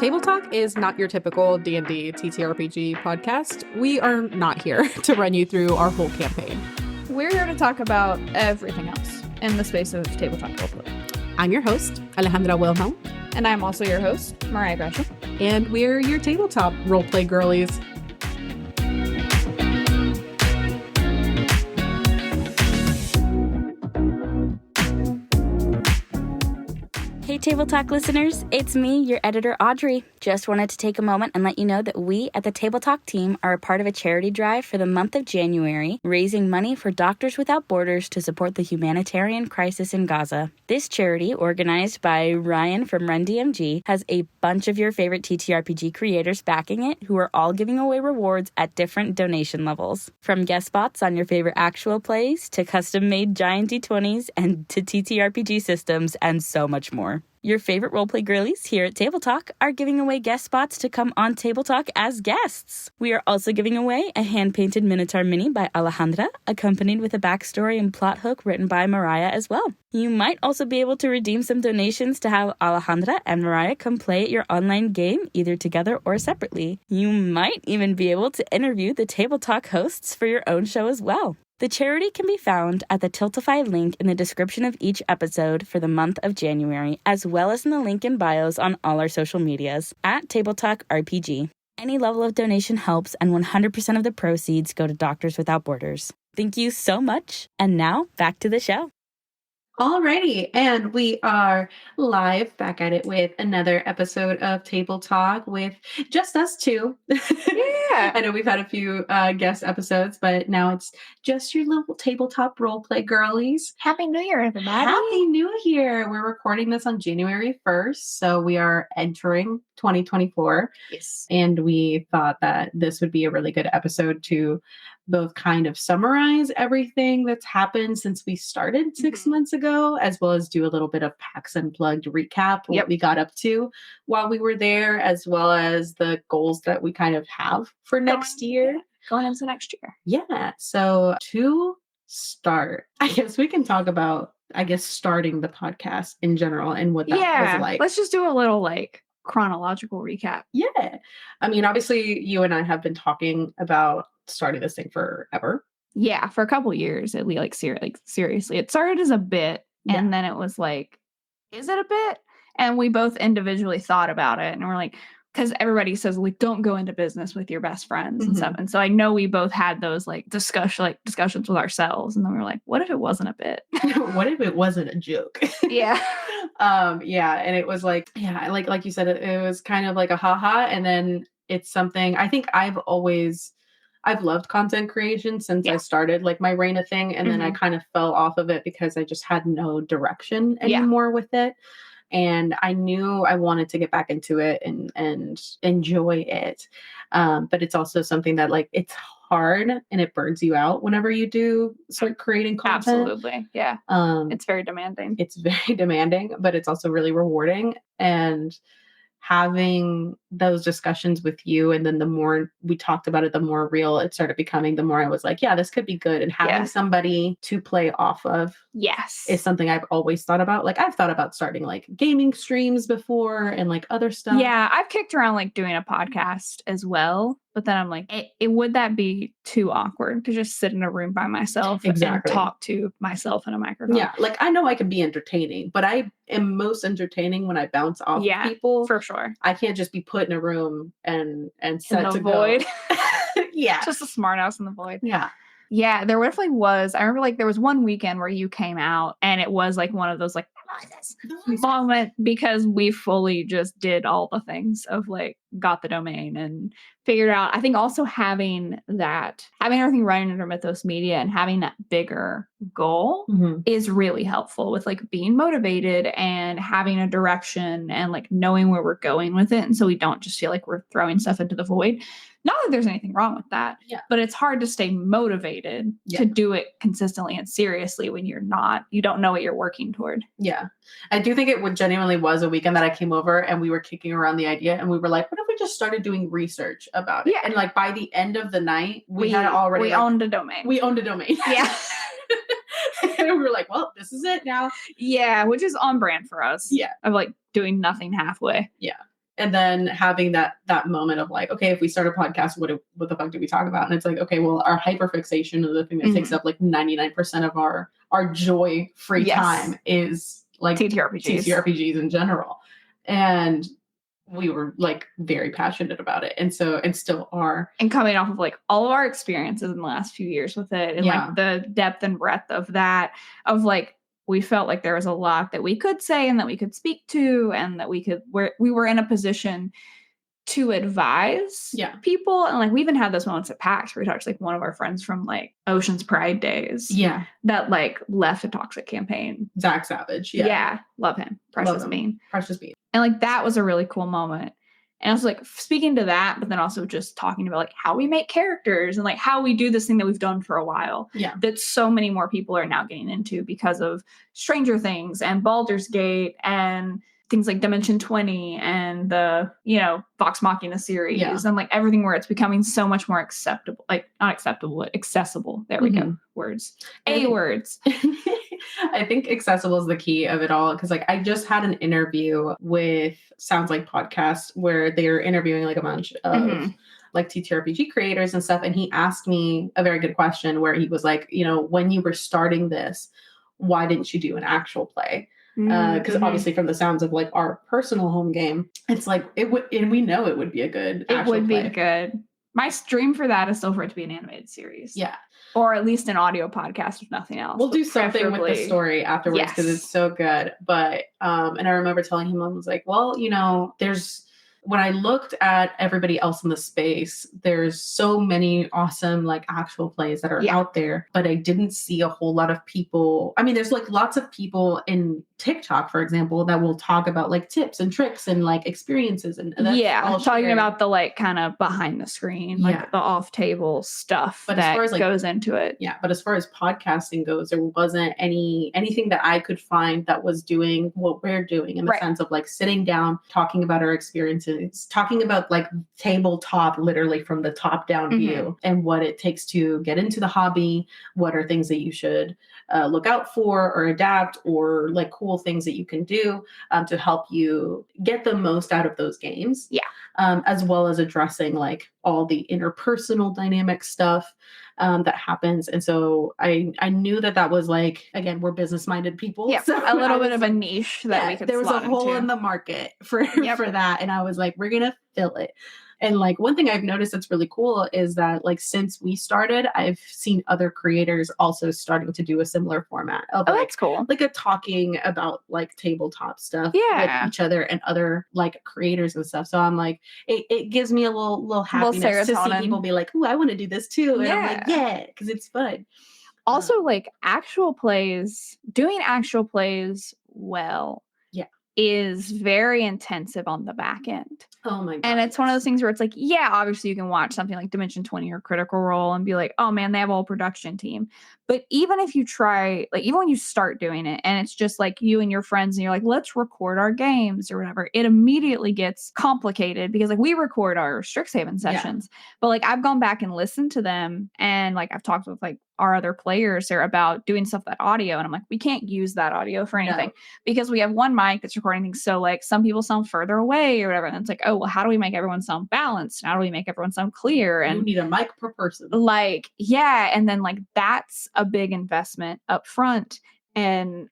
Table Talk is not your typical D&D TTRPG podcast. We are not here to run you through our whole campaign. We're here to talk about everything else in the space of tabletop roleplay. I'm your host, Alejandra Wilhelm. And I'm also your host, Mariah Gresham. And we're your tabletop roleplay girlies. Hey Table Talk listeners, it's me, your editor Audrey. Just wanted to take a moment and let you know that we at the Table Talk team are a part of a charity drive for the month of January, raising money for Doctors Without Borders to support the humanitarian crisis in Gaza. This charity, organized by Ryan from Run DMG, has a bunch of your favorite TTRPG creators backing it, who are all giving away rewards at different donation levels. From guest spots on your favorite actual plays, to custom-made giant D20s, and to TTRPG systems, and so much more. Your favorite roleplay girlies here at Table Talk are giving away guest spots to come on Table Talk as guests. We are also giving away a hand-painted Minotaur mini by Alejandra, accompanied with a backstory and plot hook written by Mariah as well. You might also be able to redeem some donations to have Alejandra and Mariah come play at your online game, either together or separately. You might even be able to interview the Table Talk hosts for your own show as well. The charity can be found at the Tiltify link in the description of each episode for the month of January, as well as in the link in bios on all our social medias, at Table Talk RPG. Any level of donation helps, and 100% of the proceeds go to Doctors Without Borders. Thank you so much, and now back to the show. Alrighty, and we are live back at it with another episode of Table Talk with just us two. Yeah. I know we've had a few guest episodes, but now it's just your little tabletop roleplay girlies. Happy New Year, everybody. Happy New Year! We're recording this on January 1st, so we are entering 2024. Yes. And we thought that this would be a really good episode to both kind of summarize everything that's happened since we started 6 months ago, as well as do a little bit of PAX Unplugged recap, what we got up to while we were there, as well as the goals that we kind of have for next year. Going into next year. Yeah. So to start, I guess we can talk about, starting the podcast in general and what that was like. Let's just do a little chronological recap. Yeah. I mean, obviously you and I have been talking about starting this thing forever. Yeah, for a couple years at least, seriously. It started as a bit, and then it was like, is it a bit? And we both individually thought about it, and we're like, because everybody says, don't go into business with your best friends and stuff. And so I know we both had those discussions with ourselves, and then we were like, what if it wasn't a bit? What if it wasn't a joke? Yeah. And it was like you said, it was kind of like a haha, and then it's something I think I've loved content creation since I started my Reina thing, and then I kind of fell off of it because I just had no direction anymore with it. And I knew I wanted to get back into it and enjoy it. But it's also something that it's hard and it burns you out whenever you do start creating content. Absolutely. Yeah. It's very demanding. It's very demanding, but it's also really rewarding. And having those discussions with you, and then the more we talked about it, the more real it started becoming, the more I was like, yeah, this could be good. And having somebody to play off of is something I've always thought about. I've thought about starting gaming streams before and other stuff. Yeah, I've kicked around doing a podcast as well, but then I'm like, would that be too awkward to just sit in a room by myself and talk to myself in a microphone? Yeah, I know I can be entertaining, but I am most entertaining when I bounce off of people. For sure. I can't just be put in a room and set in the to void. Yeah. Just a smart ass in the void. Yeah. Yeah, there definitely was. I remember there was one weekend where you came out, and it was one of those moment, because we fully just did all the things of got the domain and figured out. I think also having everything running under Mythos Media and having that bigger goal is really helpful with being motivated and having a direction and knowing where we're going with it. And so we don't just feel like we're throwing stuff into the void. Not that there's anything wrong with that, but it's hard to stay motivated to do it consistently and seriously when you don't know what you're working toward. Yeah. I do think it genuinely was a weekend that I came over and we were kicking around the idea, and we were like, what if we just started doing research about it? And by the end of the night, we owned a domain. We owned a domain. Yeah. And we were like, well, this is it now. Yeah, which is on brand for us. Yeah. Of doing nothing halfway. Yeah. And then having that moment of like, okay, if we start a podcast, what the fuck do we talk about? And it's like, okay, well, our hyperfixation of the thing that takes Mhm. up like 99% of our joy free Yes. time is like TTRPGs. TTRPGs in general. And we were like very passionate about it. And still are. And coming off of like all of our experiences in the last few years with it and Yeah. like the depth and breadth of that, of like, we felt like there was a lot that we could say and that we could speak to and that we were in a position to advise people. And like, we even had those moments at PAX where we talked to like one of our friends from like Ocean's Pride days. Yeah. That like left a toxic campaign. Zach Savage. Yeah. Love him. Precious bean. Precious bean. And like, that was a really cool moment. And I was like speaking to that, but then also just talking about like how we make characters and like how we do this thing that we've done for a while. Yeah. That so many more people are now getting into because of Stranger Things and Baldur's Gate and things like Dimension 20 and the, Vox Machina series and like everything where it's becoming so much more acceptable, like not acceptable, but accessible. There we go. Words. Words. I think accessible is the key of it all. Cause like I just had an interview with Sounds Like Podcast where they're interviewing like a bunch of like TTRPG creators and stuff. And he asked me a very good question where he was like, when you were starting this, why didn't you do an actual play? Because obviously from the sounds of like our personal home game, it's like it would, and we know it would be a good be good. My dream for that is still for it to be an animated series. Yeah. Or at least an audio podcast, if nothing else. We'll do something with the story afterwards because it's so good. But and I remember telling him, I was like, well, when I looked at everybody else in the space, there's so many awesome like actual plays that are out there, but I didn't see a whole lot of people. I mean, there's like lots of people in TikTok, for example, that will talk about like tips and tricks and like experiences and that's talking about the like kind of behind the screen, like the off table stuff but that as far as, like, goes into it. Yeah, but as far as podcasting goes, there wasn't anything that I could find that was doing what we're doing in the sense of like sitting down, talking about our experiences, talking about like tabletop, literally from the top down view and what it takes to get into the hobby. What are things that you should look out for or adapt or like cool things that you can do to help you get the most out of those games. Yeah. As well as addressing like all the interpersonal dynamic stuff that happens. And so I knew that was like, again, we're business-minded people. Yeah, so a little bit of a niche that we could there was a hole into. in the market for that. And I was like, we're going to fill it. And like one thing I've noticed that's really cool is that like since we started, I've seen other creators also starting to do a similar format of that's cool. Like a talking about like tabletop stuff with each other and other like creators and stuff. So I'm like, it gives me a little happiness to see people be like, "Ooh, I want to do this too." And I'm like, yeah, because it's fun. Also, like doing actual plays well is very intensive on the back end. Oh my God. And it's one of those things where it's like, yeah, obviously you can watch something like Dimension 20 or Critical Role and be like, oh man, they have a whole production team. But even if you try, like even when you start doing it and it's just like you and your friends and you're like, let's record our games or whatever, it immediately gets complicated because like we record our Strixhaven sessions, but like I've gone back and listened to them and like I've talked with like our other players there about doing stuff with that audio. And I'm like, we can't use that audio for anything because we have one mic that's recording things. So like some people sound further away or whatever. And it's like, oh, well, how do we make everyone sound balanced? How do we make everyone sound clear? And you need a mic per person. Like, yeah. And then like, that's a big investment up front. And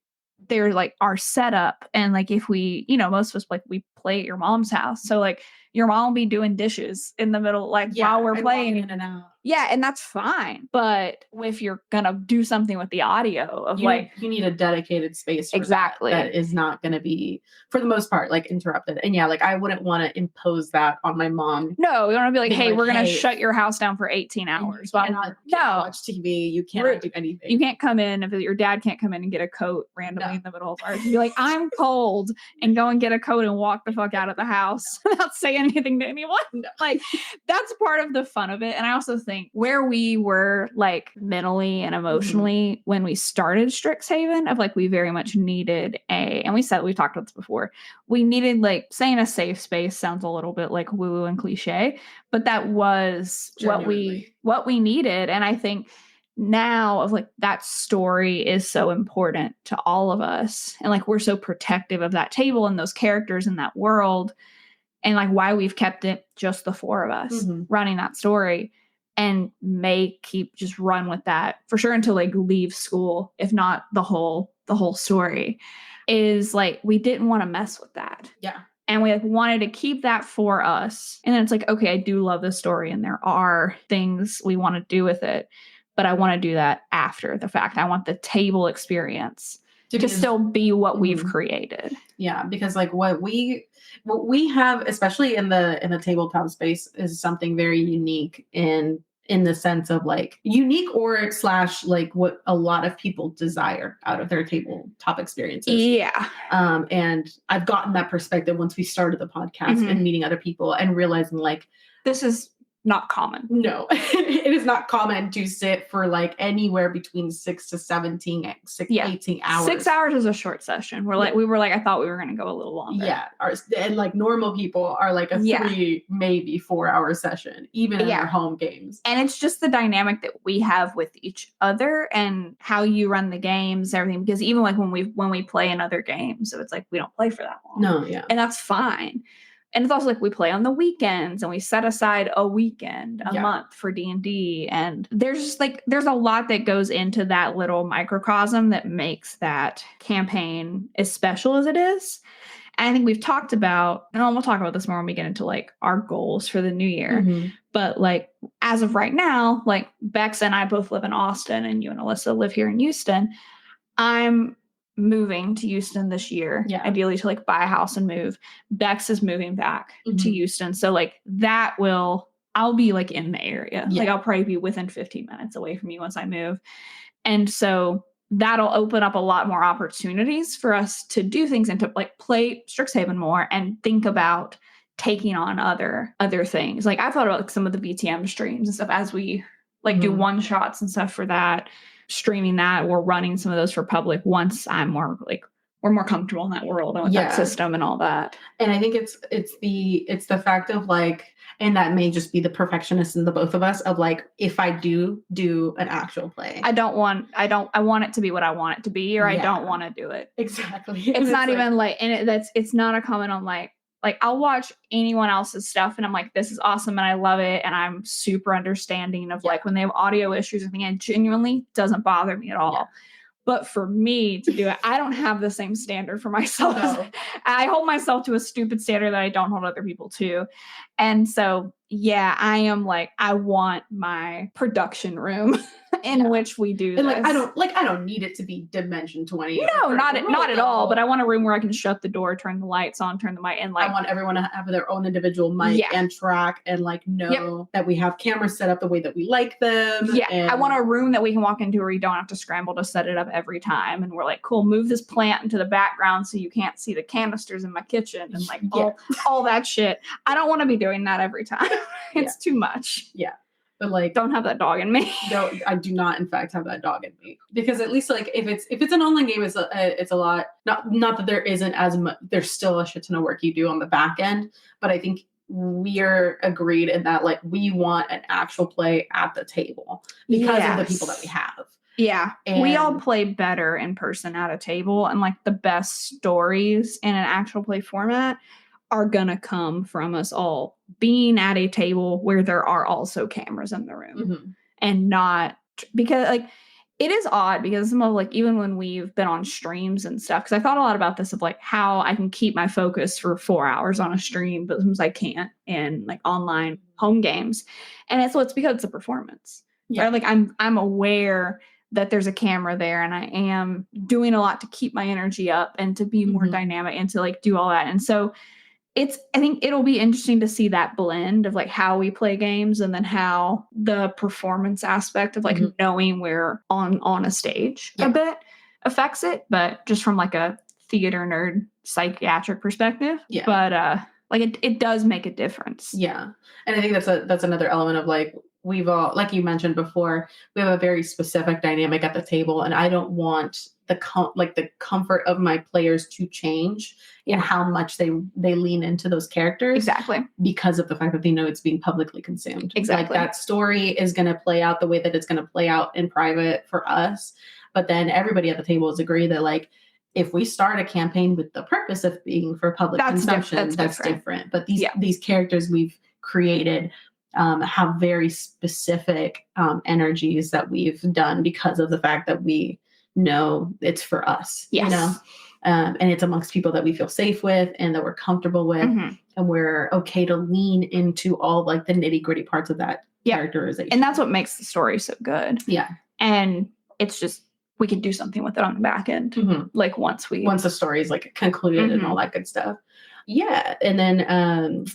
they're like our setup. And like, if we, most of us like we play at your mom's house. So like your mom will be doing dishes in the middle, like while we're playing. In and out. Yeah, and that's fine. But if you're gonna do something with the audio of you need a dedicated space for that is not gonna be, for the most part, like interrupted. And yeah, like I wouldn't want to impose that on my mom. No, you want to be like, hey, we're gonna shut your house down for 18 hours. You cannot watch TV. You can't do anything. You can't come in if your dad can't come in and get a coat randomly in the middle of ours. Be like, I'm cold, and go and get a coat and walk the fuck out of the house without saying anything to anyone. Like that's part of the fun of it. And I also think where we were like mentally and emotionally when we started Strixhaven of like we very much needed and we've talked about this before, we needed like saying a safe space sounds a little bit like woo-woo and cliche, but that was genuinely what we needed. And I think now of like that story is so important to all of us and like we're so protective of that table and those characters in that world and like why we've kept it just the four of us Mhm. running that story, and may keep just run with that for sure until like leave school, if not the whole story, is like we didn't want to mess with that. Yeah. And we like wanted to keep that for us. And then it's like, okay, I do love this story and there are things we want to do with it, but I want to do that after the fact. I want the table experience to still be what we've created. Yeah, because like what we have, especially in the tabletop space, is something very unique in the sense of like unique or slash like what a lot of people desire out of their tabletop experiences. Yeah. And I've gotten that perspective once we started the podcast and meeting other people and realizing like this is not common. No, it is not common to sit for like anywhere between 6 to 18 hours. 6 hours is a short session. We were like, I thought we were going to go a little longer. Yeah. And like normal people are like a 3, maybe 4-hour session, even in their home games. And it's just the dynamic that we have with each other and how you run the games, everything. Because even like when we play in other games, so it's like we don't play for that long. No, yeah. And that's fine. And it's also like we play on the weekends and we set aside a weekend, a month for D&D. And there's just like, there's a lot that goes into that little microcosm that makes that campaign as special as it is. And I think we've talked about, and we'll talk about this more when we get into like our goals for the new year. But like, as of right now, like Bex and I both live in Austin and you and Alyssa live here in Houston. I'm moving to Houston this year, ideally to like buy a house and move. Bex is moving back to Houston. So like I'll be like in the area. Like I'll probably be within 15 minutes away from you once I move. And so that'll open up a lot more opportunities for us to do things and to like play Strixhaven more and think about taking on other things. Like I thought about like some of the VTM streams and stuff as we like do one shots and stuff for that. Streaming that or running some of those for public once I'm more like we're more comfortable in that world and with that system and all that. And I think it's the fact of like, and that may just be the perfectionist in the both of us of like, if I do an actual play, I want it to be what I want it to be, or I don't want to do it. Exactly. It's not even like, and it's not a comment on like I'll watch anyone else's stuff and I'm like, this is awesome and I love it. And I'm super understanding of like when they have audio issues and it genuinely doesn't bother me at all. Yeah. But for me to do it, I don't have the same standard for myself. No. I hold myself to a stupid standard that I don't hold other people to. And so, yeah, I am like, I want my production room in which we do and this. I don't need it to be Dimension 20. No, not at all. But I want a room where I can shut the door, turn the lights on, turn the mic, and like I want everyone to have their own individual mic and track and like know that we have cameras set up the way that we like them. Yeah. I want a room that we can walk into where you don't have to scramble to set it up every time. And we're like, cool, move this plant into the background so you can't see the canisters in my kitchen and like all that shit. I don't want to be doing that every time. It's too much. Yeah. But like, don't have that dog in me. No, I do not, in fact, have that dog in me. Because at least like if it's an online game, it's a lot. Not that there isn't as much. There's still a shit ton of work you do on the back end. But I think we're agreed in that like we want an actual play at the table because of the people that we have. Yeah, and we all play better in person at a table, and like the best stories in an actual play format are gonna come from us all being at a table where there are also cameras in the room and not because like it is odd because some of like even when we've been on streams and stuff, because I thought a lot about this of like how I can keep my focus for 4 hours on a stream, but sometimes I can't in like online home games. And it's because it's a performance. Yeah. Right? Like I'm aware that there's a camera there and I am doing a lot to keep my energy up and to be more dynamic and to like do all that. And so I think it'll be interesting to see that blend of like how we play games and then how the performance aspect of like knowing we're on a stage a bit affects it, but just from like a theater nerd psychiatric perspective. Yeah. But like it does make a difference. Yeah. And I think that's another element of like we've all, like you mentioned before, we have a very specific dynamic at the table, and I don't want the comfort of my players to change in how much they lean into those characters. Exactly. Because of the fact that they know it's being publicly consumed. Exactly. Like that story is going to play out the way that it's going to play out in private for us. But then everybody at the table is agree that like if we start a campaign with the purpose of being for public That's consumption, that's different. But these characters we've created have very specific energies that we've done because of the fact that we know it's for us. Yes. You know? And it's amongst people that we feel safe with and that we're comfortable with, and we're okay to lean into all like the nitty gritty parts of that characterization. And that's what makes the story so good. Yeah. And it's just, we can do something with it on the back end. Like once the story is like concluded and all that good stuff. Yeah. And then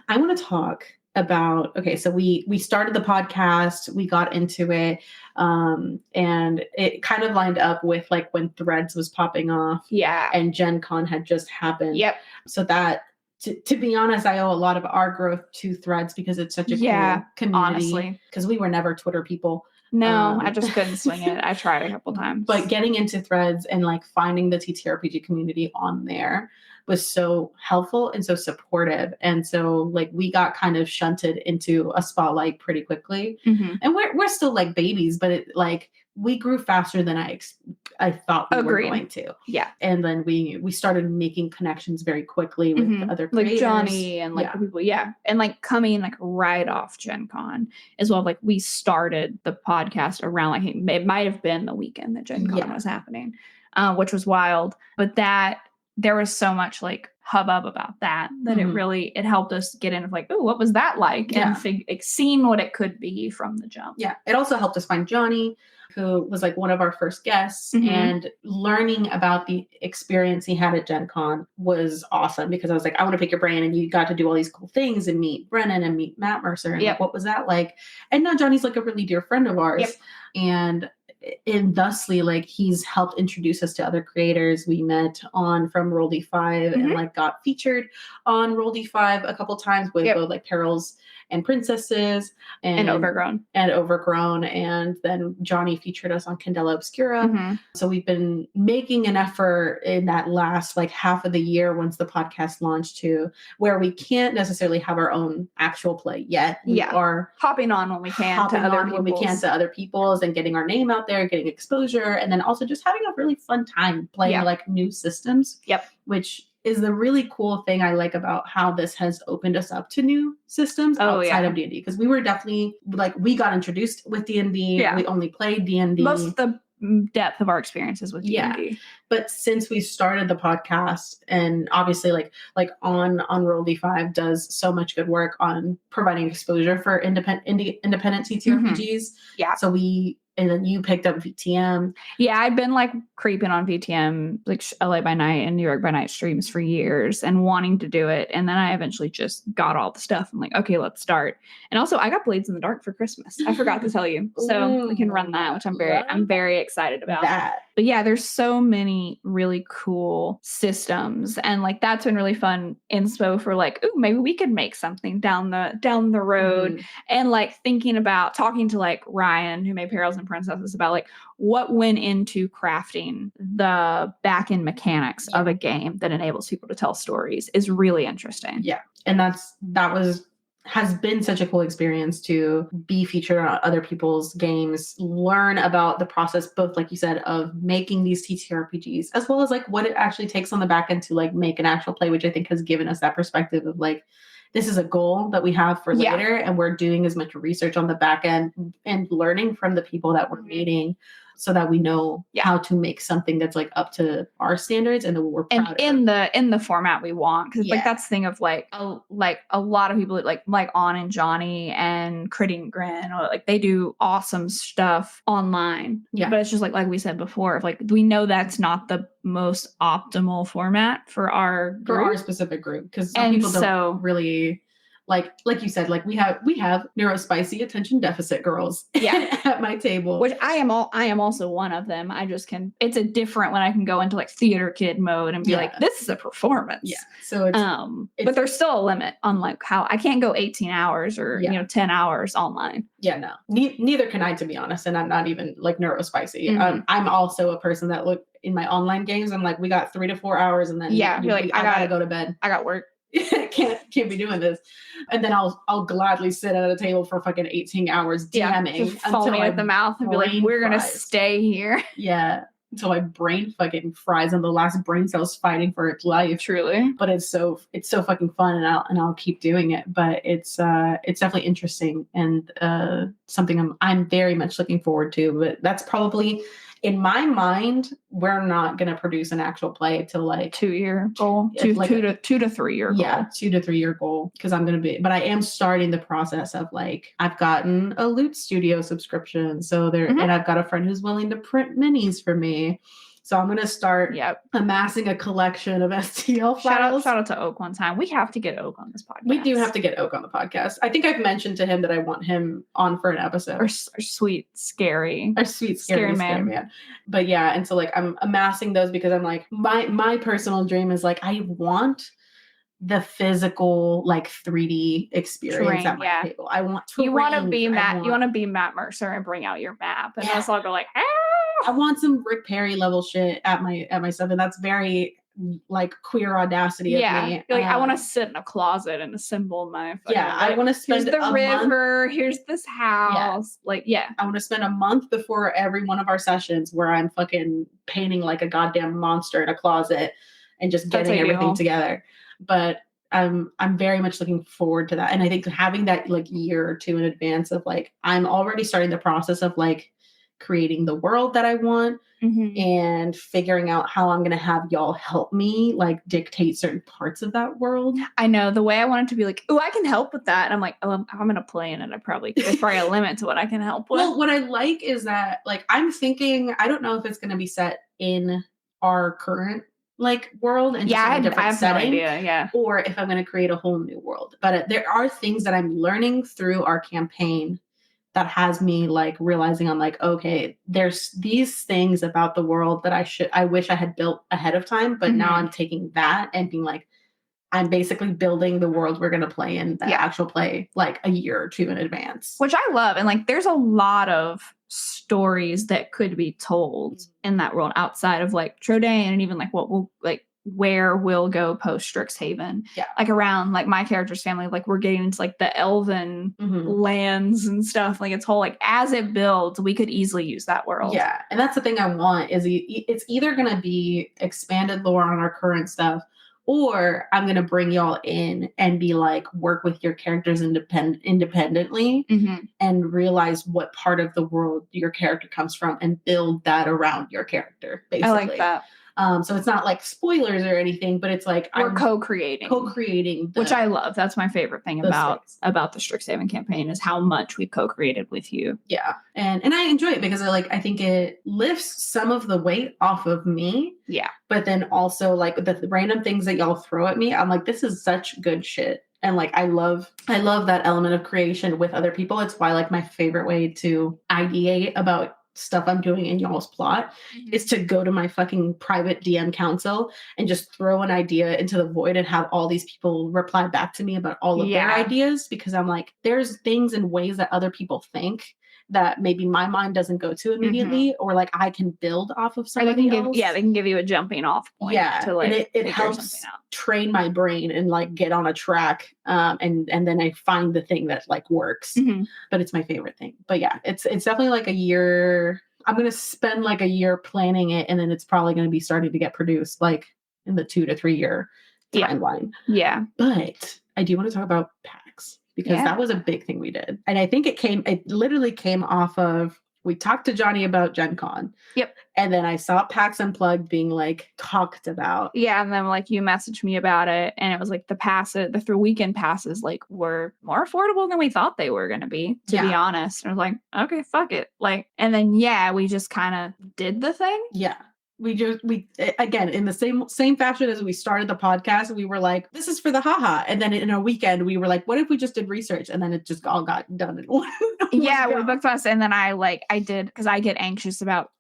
I want to talk about, okay, so we started the podcast, we got into it, and it kind of lined up with like when Threads was popping off. Yeah. And Gen Con had just happened. Yep. So that, to be honest, I owe a lot of our growth to Threads because it's such a cool community. Honestly. Because we were never Twitter people. No, I just couldn't swing it. I tried a couple times. But getting into Threads and like finding the TTRPG community on there was so helpful and so supportive. And so like we got kind of shunted into a spotlight pretty quickly. And we're still like babies, but it, like we grew faster than I thought we were going to. Yeah. And then we started making connections very quickly with other creators. Like Johnny and like the people. Yeah. And like coming like right off Gen Con as well. Like we started the podcast around like it might have been the weekend that Gen Con was happening, which was wild. But there was so much like hubbub about that it helped us get in of like, oh, what was that like? And seeing what it could be from the jump. Yeah. It also helped us find Johnny, who was like one of our first guests, and learning about the experience he had at Gen Con was awesome because I was like, I want to pick your brain, and you got to do all these cool things and meet Brennan and meet Matt Mercer. And like, what was that like? And now Johnny's like a really dear friend of ours. And thusly, like he's helped introduce us to other creators we met on from Roll D5 and like got featured on Roll D5 a couple times with both like Perils and Princesses and Overgrown. And then Johnny featured us on Candela Obscura. So we've been making an effort in that last like half of the year once the podcast launched to where we can't necessarily have our own actual play yet. We are hopping on when we can to other people's and getting our name out there, getting exposure, and then also just having a really fun time playing like new systems. Which is the really cool thing I like about how this has opened us up to new systems outside of D&D. Because we were definitely like, we got introduced with D&D. We only played D&D. Most of the depth of our experiences with D&D. But since we started the podcast, and obviously like on Roll D5 does so much good work on providing exposure for independent TTRPGs. So and then you picked up VTM. Yeah, I'd been like creeping on VTM, like LA by Night and New York by Night streams for years and wanting to do it. And then I eventually just got all the stuff. I'm like, okay, let's start. And also I got Blades in the Dark for Christmas. I forgot to tell you. So we can run that, which I'm very excited about. But yeah, there's so many really cool systems. And like that's been really fun inspo for like, ooh, maybe we could make something down the road. And like thinking about talking to like Ryan, who made Perils and Princesses, about like what went into crafting the back end mechanics of a game that enables people to tell stories is really interesting. Yeah. And has been such a cool experience to be featured on other people's games, learn about the process, both like you said, of making these TTRPGs, as well as like what it actually takes on the back end to like make an actual play, which I think has given us that perspective of like, this is a goal that we have for later, and we're doing as much research on the back end and learning from the people that we're meeting so that we know how to make something that's like up to our standards and that we're proud and in the format we want. Because like that's the thing of like a lot of people like On and Johnny and Critty and Grin, or like they do awesome stuff online. But it's just like we said before, if like we know that's not the most optimal format for our specific group, because some people don't really like you said, like we have neurospicy attention deficit girls at my table, which I am also one of them. I just it's a different when I can go into like theater kid mode and be like, this is a performance. So it's but there's still a limit on like how I can't go 18 hours or 10 hours online. No, neither can I, to be honest. And I'm not even like neurospicy. I'm also a person that look in my online games, I'm like, we got 3 to 4 hours, and then you're like, I gotta go to bed. I got work. can't be doing this. And then I'll gladly sit at a table for fucking 18 hours DMing just foaming at the mouth and be like, we're gonna stay here. until my brain fucking fries and the last brain cell's fighting for its life. Truly. But it's so fucking fun, and I'll keep doing it. But it's definitely interesting, and something I'm very much looking forward to. But that's probably, in my mind, we're not gonna produce an actual play till like 2-year goal, It's like 2 to 3 year goal. yeah, 2 to 3 year goal, because but I am starting the process of like, I've gotten a Loot Studio subscription, so and I've got a friend who's willing to print minis for me. So I'm going to start amassing a collection of STL files. Shout out to Oak one time. We have to get Oak on this podcast. We do have to get Oak on the podcast. I think I've mentioned to him that I want him on for an episode. Our sweet, scary. Our sweet, scary man. But yeah, and so like I'm amassing those because I'm like, my personal dream is like, I want the physical like 3D experience at my table. I want to. You want to be Matt. You want to be Matt Mercer and bring out your map, and us all go like, ah! I want some Rick Perry level shit at my stuff, and that's very like queer audacity of me. Like I want to sit in a closet and assemble my. I want to spend here's the river. Month. Here's this house. I want to spend a month before every one of our sessions where I'm fucking painting like a goddamn monster in a closet and just getting everything together. But I'm very much looking forward to that, and I think having that like year or two in advance of like, I'm already starting the process of like creating the world that I want and figuring out how I'm going to have y'all help me like dictate certain parts of that world. I know the way I want it to be like, oh, I can help with that. And I'm like, oh, I'm going to play in it. There's probably a limit to what I can help with. Well, what I like is that like, I'm thinking, I don't know if it's going to be set in our current like world and just in a different setting, no idea, or if I'm going to create a whole new world. But there are things that I'm learning through our campaign that has me like realizing I'm like, okay, there's these things about the world that I wish I had built ahead of time, but now I'm taking that and being like, I'm basically building the world we're going to play in, the actual play, like a year or two in advance. Which I love. And like, there's a lot of stories that could be told in that world outside of like Trodain, and even like what we'll like, where we'll go post Strixhaven. Yeah. Like around like my character's family, like we're getting into like the elven lands and stuff. Like it's whole, like as it builds, we could easily use that world. Yeah. And that's the thing I want is it's either going to be expanded lore on our current stuff, or I'm going to bring y'all in and be like, work with your characters independently and realize what part of the world your character comes from and build that around your character, basically. I like that. So it's not like spoilers or anything, but it's like we're co-creating, which I love. That's my favorite thing about the Strixhaven campaign is how much we've co-created with you. Yeah, and I enjoy it because I think it lifts some of the weight off of me. Yeah, but then also like the random things that y'all throw at me, I'm like, this is such good shit. And like, I love that element of creation with other people. It's why like my favorite way to ideate about stuff I'm doing in y'all's plot is to go to my fucking private DM council and just throw an idea into the void and have all these people reply back to me about all of their ideas, because I'm like, there's things and ways that other people think that maybe my mind doesn't go to immediately, or like I can build off of somebody else. They can give you a jumping off point. Yeah, to like and it helps train my brain and like get on a track, and then I find the thing that like works. But it's my favorite thing. But yeah, it's definitely like a year. I'm gonna spend like a year planning it, and then it's probably gonna be starting to get produced like in the 2 to 3 year timeline. Yeah, but I do want to talk about PAX, because that was a big thing we did. And I think it literally came off of, we talked to Johnny about Gen Con. Yep. And then I saw PAX Unplugged being like talked about. Yeah. And then like you messaged me about it, and it was like the weekend passes like were more affordable than we thought they were going to be be honest. And I was like, okay, fuck it. Like, and then, we just kind of did the thing. Yeah. We again, in the same fashion as we started the podcast, we were like, this is for the haha. And then in a weekend, we were like, what if we just did research? And then it just all got done in one. We booked us. And then I did, because I get anxious about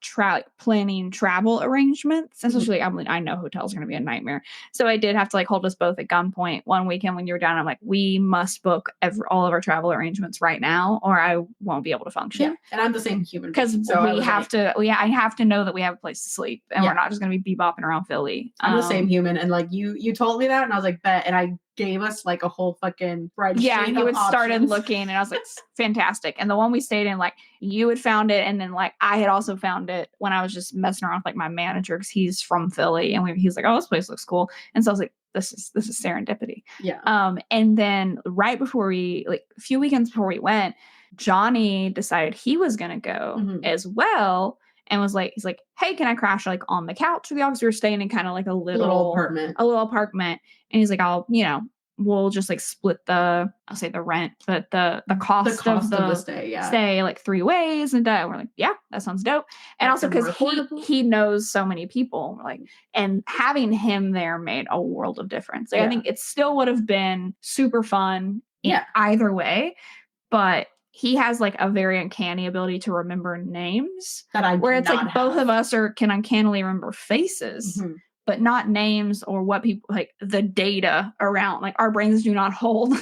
planning travel arrangements. Especially, I know hotels are going to be a nightmare. So I did have to like hold us both at gunpoint one weekend when you were down. I'm like, we must book all of our travel arrangements right now, or I won't be able to function. Yeah. And I'm the same human. Because I have to know that we have a place to sleep. and Yeah. we're not just going to be bebopping around Philly. I'm the same human. And like you told me that and I was like, bet. And I gave us like a whole fucking spreadsheet. Yeah, you of had started options. looking and I was like, fantastic. And the one we stayed in, like you had found it. And then like I had also found it when I was just messing around with like my manager because he's from Philly. And he's like, oh, this place looks cool. And so I was like, this is serendipity. Yeah. And then right before a few weekends before we went, Johnny decided he was going to go as well. And was like, he's like, hey, can I crash like on the couch with y'all? Because we were staying in kind of like a little apartment. And he's like, we'll just like split the rent, but the cost of the stay like 3 ways. And we're like, yeah, that sounds dope. And also because he knows so many people, like, and having him there made a world of difference. Like, I think it still would have been super fun either way, but he has like a very uncanny ability to remember names where it's like both of us can uncannily remember faces, but not names or what people like the data around. Like our brains do not hold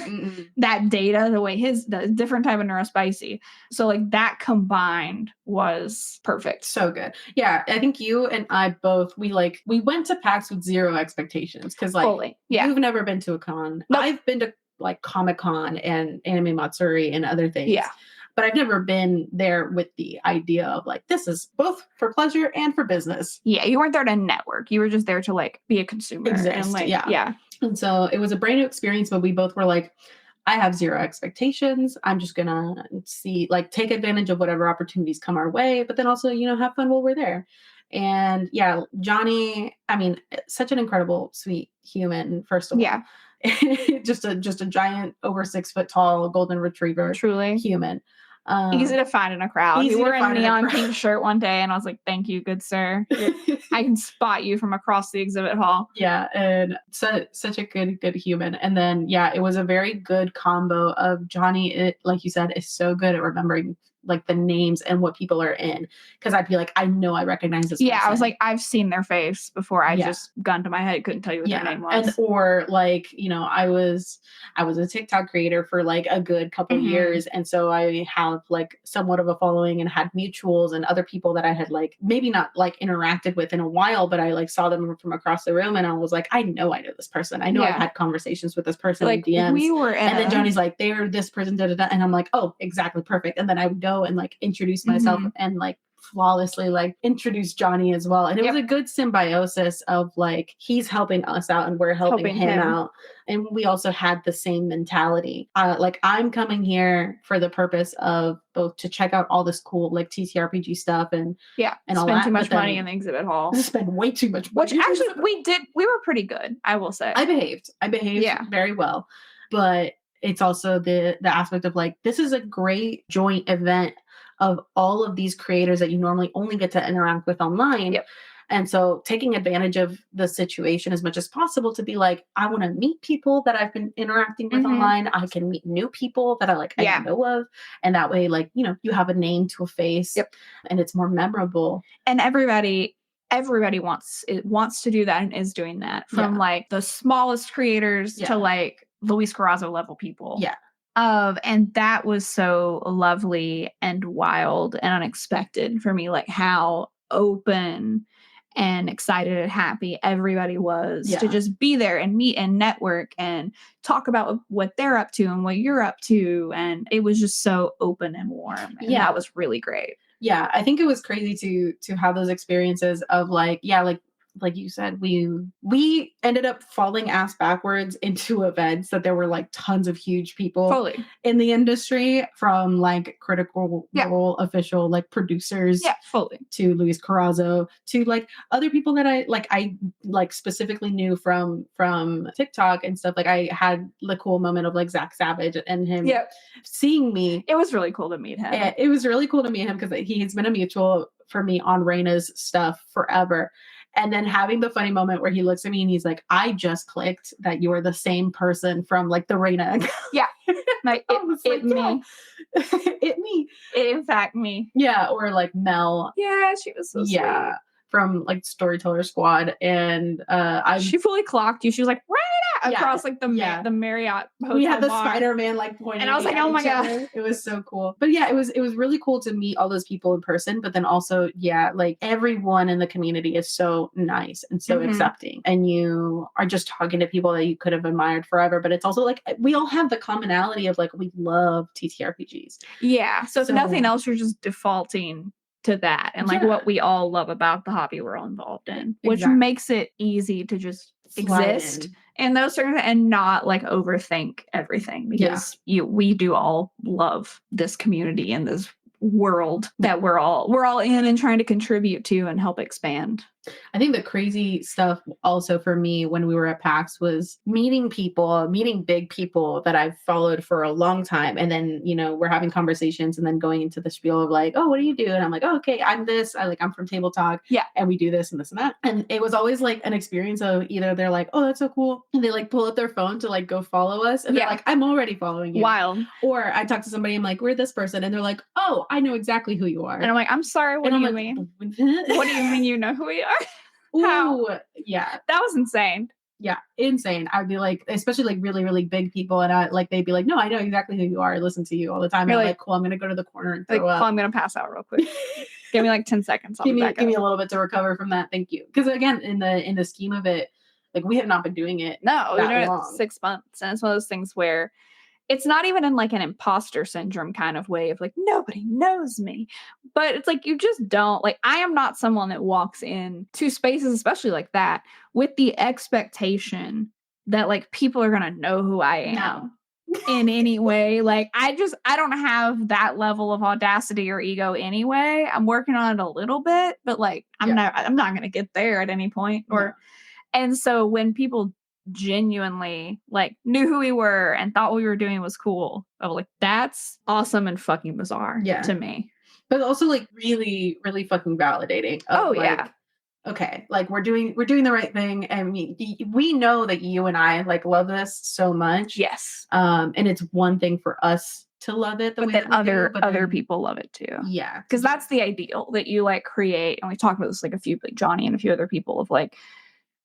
that data the way the different type of neurospicy. So like that combined was perfect. So good. Yeah. I think you and I both, we went to PAX with zero expectations because like you've never been to a con. Nope. I've been to like Comic-Con and Anime Matsuri and other things. Yeah. But I've never been there with the idea of like, this is both for pleasure and for business. Yeah. You weren't there to network. You were just there to like be a consumer. Exist. And Yeah. And so it was a brand new experience, but we both were like, I have zero expectations. I'm just going to take advantage of whatever opportunities come our way, but then also, have fun while we're there. And yeah, Johnny, I mean, such an incredible, sweet human, first of all. Yeah. just a giant, over 6 foot tall golden retriever. Truly human. Easy to find in a crowd. You wore a neon pink shirt one day, and I was like, "Thank you, good sir. I can spot you from across the exhibit hall." Yeah, and such a good human. And then it was a very good combo of Johnny. It, like you said, is so good at remembering like the names and what people are in. Because I'd be like, I know I recognize this. Yeah, person. I was like, I've seen their face before. I just gun to my head, couldn't tell you what their name was. And or like, I was a TikTok creator for like a good couple years, and so I have like somewhat of a following and had mutuals and other people that I had like maybe not like interacted with in a while, but I like saw them from across the room, and I was like, I know this person. I know I've had conversations with this person like in DMs. We were, and then Johnny's like, they're this person, and I'm like, oh, exactly, perfect. And then I would go and like introduce myself and like flawlessly like introduce Johnny as well. And it was a good symbiosis of like, he's helping us out and we're helping him out. And we also had the same mentality. Like I'm coming here for the purpose of both to check out all this cool like TTRPG stuff and all that. Spend too much money in the exhibit hall. Spend way too much money. Which actually we did. We were pretty good, I will say. I behaved very well. But it's also the aspect of like, this is a great joint event of all of these creators that you normally only get to interact with online. Yep. And so taking advantage of the situation as much as possible to be like, I want to meet people that I've been interacting with online. I can meet new people that I know of. And that way, like, you have a name to a face and it's more memorable. And everybody wants to do that and is doing that, from like the smallest creators to like Luis Carrazzo level people. Yeah. And that was so lovely and wild and unexpected for me, like how open and excited and happy everybody was to just be there and meet and network and talk about what they're up to and what you're up to. And it was just so open and warm. And that was really great. Yeah, I think it was crazy to have those experiences of like you said, we ended up falling ass backwards into events that there were like tons of huge people in the industry, from like Critical Role official like producers to Luis Carrazzo to like other people that I specifically knew from TikTok and stuff. Like I had the cool moment of like Zach Savage and him seeing me. It was really cool to meet him. It was really cool to meet him because he's been a mutual for me on Raina's stuff forever. And then having the funny moment where he looks at me and he's like, I just clicked that you are the same person from like the Raina. Like it me. It me. It in fact me. Yeah. Or like Mel. Yeah, she was so sweet. From like Storyteller Squad. And she fully clocked you. She was like, Raina! across like the Marriott hotel we had the bar. Spider-Man like pointing, and I was like, at oh my each god, other. It was so cool. But yeah, it was really cool to meet all those people in person. But then also, yeah, like everyone in the community is so nice and so Mhm. accepting, and you are just talking to people that you could have admired forever. But it's also like we all have the commonality of like we love TTRPGs. yeah. So if So- nothing else, you're just defaulting to that and like Yeah. what we all love about the hobby we're all involved in, which Exactly. makes it easy to just Slide exist in. and those certain and not like overthink everything because we do all love this community and this world that we're all in and trying to contribute to and help expand. I think the crazy stuff also for me when we were at PAX was meeting big people that I've followed for a long time. And then, we're having conversations and then going into the spiel of like, oh, what do you do? And I'm like, oh, okay, I'm this. I'm from Table Talk. Yeah. And we do this and this and that. And it was always like an experience of either they're like, oh, that's so cool. And they like pull up their phone to like go follow us. And they're like, I'm already following you. Wild. Or I talk to somebody, I'm like, we're this person. And they're like, oh, I know exactly who you are. And I'm like, I'm sorry, what do you mean? What do you mean you know who we are? How? Ooh, yeah. That was insane. Yeah, insane. I'd be like, especially like really, really big people, and they'd be like, "No, I know exactly who you are. I listen to you all the time." And I'm like, "Cool, I'm gonna go to the corner and throw up. Cool, I'm gonna pass out real quick. Give me like 10 seconds. Give me a little bit to recover from that. Thank you." Because again, in the scheme of it, like we have not been doing it. No, that we're doing long. it 6 months, and it's one of those things where it's not even in like an imposter syndrome kind of way of like nobody knows me, but it's like you just don't like. I am not someone that walks in to spaces, especially like that, with the expectation that like people are gonna know who I am. No. In any way. Like I don't have that level of audacity or ego anyway. I'm working on it a little bit, but like I'm not gonna get there at any point. And so when people genuinely like knew who we were and thought what we were doing was cool, I was like, that's awesome and fucking bizarre to me. But also like really, really fucking validating. Okay, like we're doing the right thing. I mean, we know that you and I like love this so much. Yes. And it's one thing for us to love it, but then other people love it too. Yeah, because that's the ideal that you like create. And we talked about this like Johnny and a few other people of like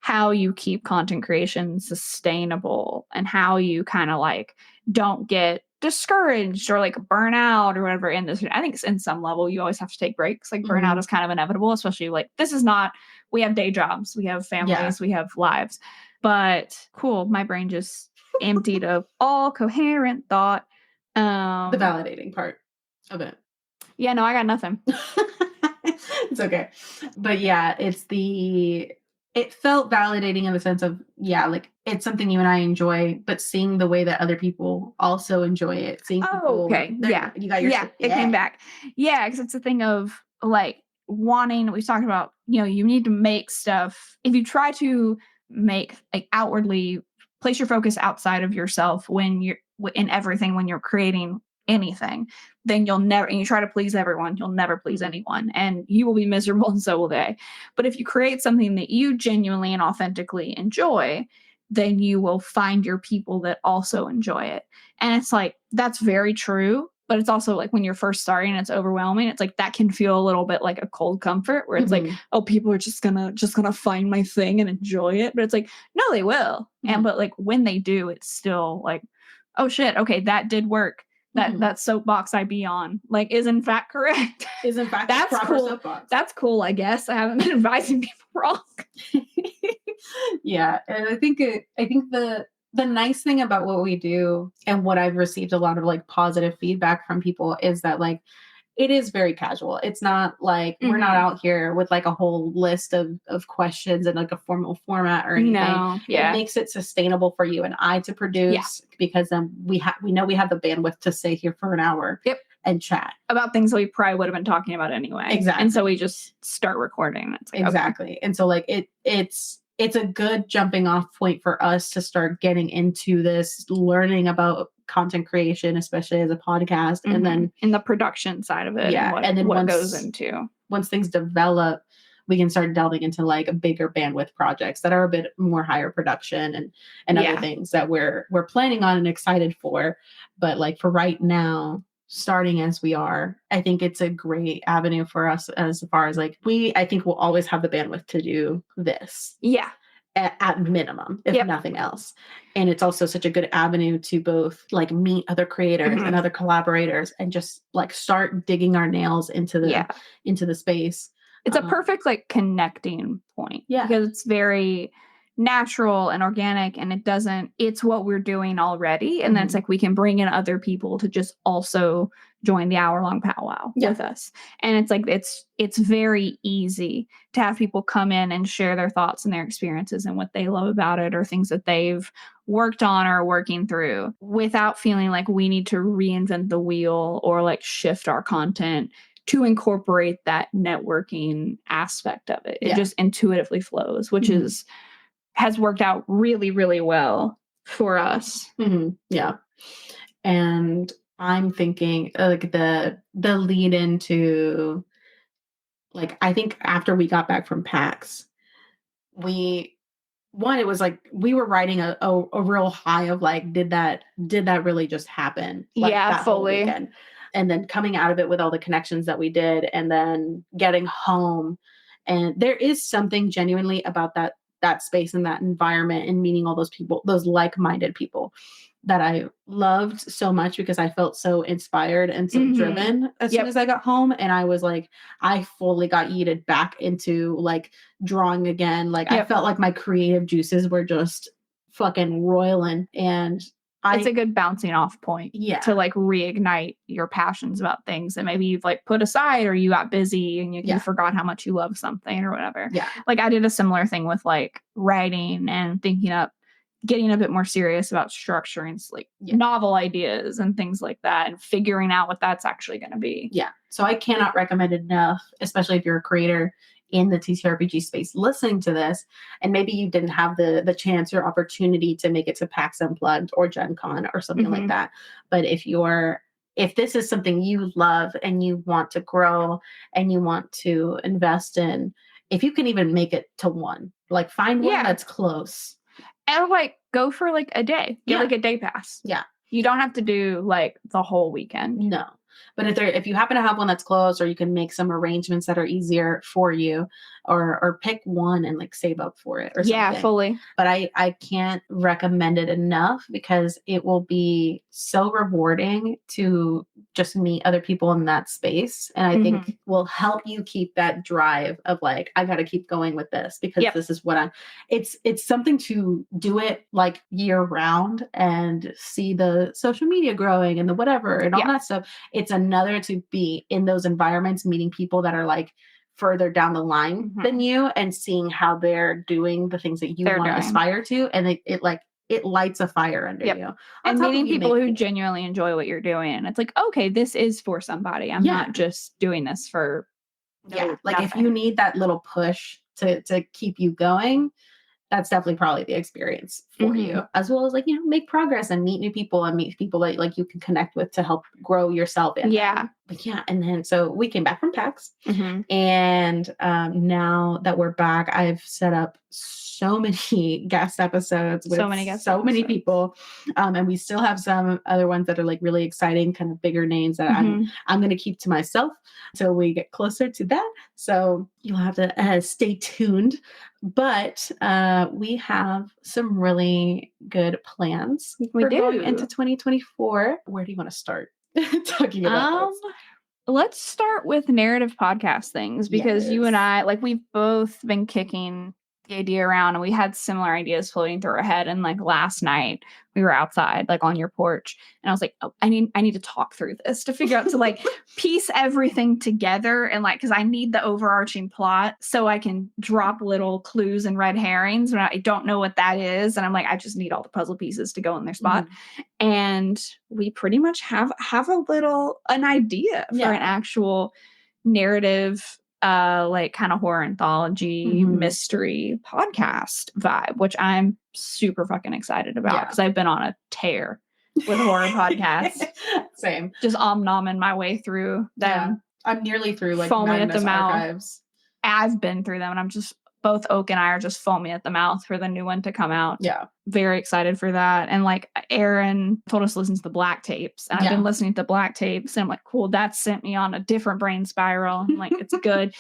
how you keep content creation sustainable and how you kind of like don't get discouraged or like burn out or whatever in this. I think in some level you always have to take breaks. Like burnout is kind of inevitable, especially like this is not, we have day jobs, we have families, we have lives, but cool. My brain just emptied of all coherent thought. The validating part of it. Yeah, no, I got nothing. It's okay. But yeah, it felt validating in the sense of, like it's something you and I enjoy, but seeing the way that other people also enjoy it. Seeing people, okay. Yeah. You got your it came back. Yeah, because it's a thing of like wanting, we talked about, you need to make stuff. If you try to make like outwardly place your focus outside of yourself when you're in everything, when you're creating anything, then you'll never, and you try to please everyone, you'll never please anyone, and you will be miserable and so will they. But if you create something that you genuinely and authentically enjoy, then you will find your people that also enjoy it. And it's like, that's very true. But it's also like when you're first starting and it's overwhelming, it's like that can feel a little bit like a cold comfort where it's like, oh, people are just gonna find my thing and enjoy it. But it's like, no, they will. And but like when they do, it's still like, oh shit, okay, that did work. That soapbox I be on like is in fact correct. Is in fact that's proper cool. Soapbox. That's cool, I guess. I haven't been advising people wrong. Yeah, and I think the nice thing about what we do and what I've received a lot of like positive feedback from people is that like it is very casual. It's not like we're not out here with like a whole list of questions and like a formal format or anything. No, It makes it sustainable for you and I to produce because then we know we have the bandwidth to stay here for an hour. And chat about things that we probably would have been talking about anyway. Exactly. And so we just start recording. It's like, exactly. Okay. And so like it's a good jumping off point for us to start getting into this, learning about content creation, especially as a podcast, and then in the production side of it. And then what goes into once things develop, we can start delving into like a bigger bandwidth projects that are a bit more higher production and other things that we're planning on and excited for. But like for right now, starting as we are, I think it's a great avenue for us as far as like I think we'll always have the bandwidth to do this. Yeah. at minimum, if Yep. nothing else. And it's also such a good avenue to both like meet other creators Mhm. and other collaborators and just like start digging our nails into Yeah. the space. It's a perfect like connecting point Yeah. because it's very natural and organic and it's what we're doing already. And then it's Mhm. like we can bring in other people to just also join the hour-long powwow Yeah. with us. And it's like it's very easy to have people come in and share their thoughts and their experiences and what they love about it or things that they've worked on or working through without feeling like we need to reinvent the wheel or like shift our content to incorporate that networking aspect of it. It Yeah. just intuitively flows, which Mhm. has worked out really, really well for us. Yeah. And I'm thinking like the lead into like I think after we got back from PAX, we one, it was like we were riding a real high of like, did that really just happen? Like Yeah, that whole fully. weekend. And then coming out of it with all the connections that we did and then getting home. And there is something genuinely about that space and that environment and meeting all those people, those like-minded people that I loved so much because I felt so inspired and so Mhm. driven as soon Yep. as I got home. And I was like, I fully got yeeted back into like drawing again. Like I Yep. felt like my creative juices were just fucking roiling. And It's a good bouncing off point yeah. to like reignite your passions about things that maybe you've like put aside or you got busy and you Yeah. forgot how much you love something or whatever. Yeah. Like I did a similar thing with like writing and getting a bit more serious about structuring like Yeah. novel ideas and things like that and figuring out what that's actually going to be. Yeah. So I cannot recommend enough, especially if you're a creator in the TTRPG space listening to this, and maybe you didn't have the chance or opportunity to make it to PAX Unplugged or Gen Con or something like Mhm. that. But if this is something you love and you want to grow and you want to invest in, if you can even make it to one, like find one Yeah. that's close. And like go for like a day. Get Yeah. like a day pass. Yeah. You don't have to do like the whole weekend. No. But if you happen to have one that's close, or you can make some arrangements that are easier for you, or pick one and like save up for it or something. Yeah, fully. But I can't recommend it enough because it will be so rewarding to just meet other people in that space. And I think will help you keep that drive of like, I got to keep going with this because Yep. this is what it's something to do it like year round and see the social media growing and the whatever and all Yeah. that stuff. It's another to be in those environments, meeting people that are like further down the line than you and seeing how they're doing the things that you want to aspire to. And it lights a fire under Yep. you. And On top meeting of you people who making- genuinely enjoy what you're doing. And it's like, okay, this is for somebody. I'm Yeah. not just doing this for yeah, like if nothing. you need that little push to keep you going, that's definitely probably the experience for you, as well as like, make progress and meet new people and meet people that like you can connect with to help grow yourself in. Yeah. But yeah. And then, so we came back from PAX Mhm. and now that we're back, I've set up so many guest episodes with So many guest so many episodes. people. And we still have some other ones that are like really exciting, kind of bigger names that Mhm. I'm going to keep to myself until we get closer to that. So you'll have to stay tuned. But we have some really good plans We for going do. into 2024. Where do you want to start talking about this? Let's start with narrative podcast things because you and I, like, we've both been kicking the idea around and we had similar ideas floating through our head. And like last night we were outside, like on your porch, and I was like, oh, I need to talk through this to figure out to like piece everything together. And like, cause I need the overarching plot so I can drop little clues and red herrings when I don't know what that is. And I'm like, I just need all the puzzle pieces to go in their spot. And we pretty much have an idea for an actual narrative, like kind of horror anthology mystery podcast vibe, which I'm super fucking excited about because I've been on a tear with horror podcasts. Same. Just nomming my way through them. I'm nearly through like foaming at the mouth. Archives. I've been through them and I'm just both Oak and I are just foaming at the mouth for the new one to come out. Yeah. Very excited for that. And like Aaron told us to listen to the Black Tapes. And I've been listening to the Black Tapes and I'm like, cool, that sent me on a different brain spiral. I'm like, it's good.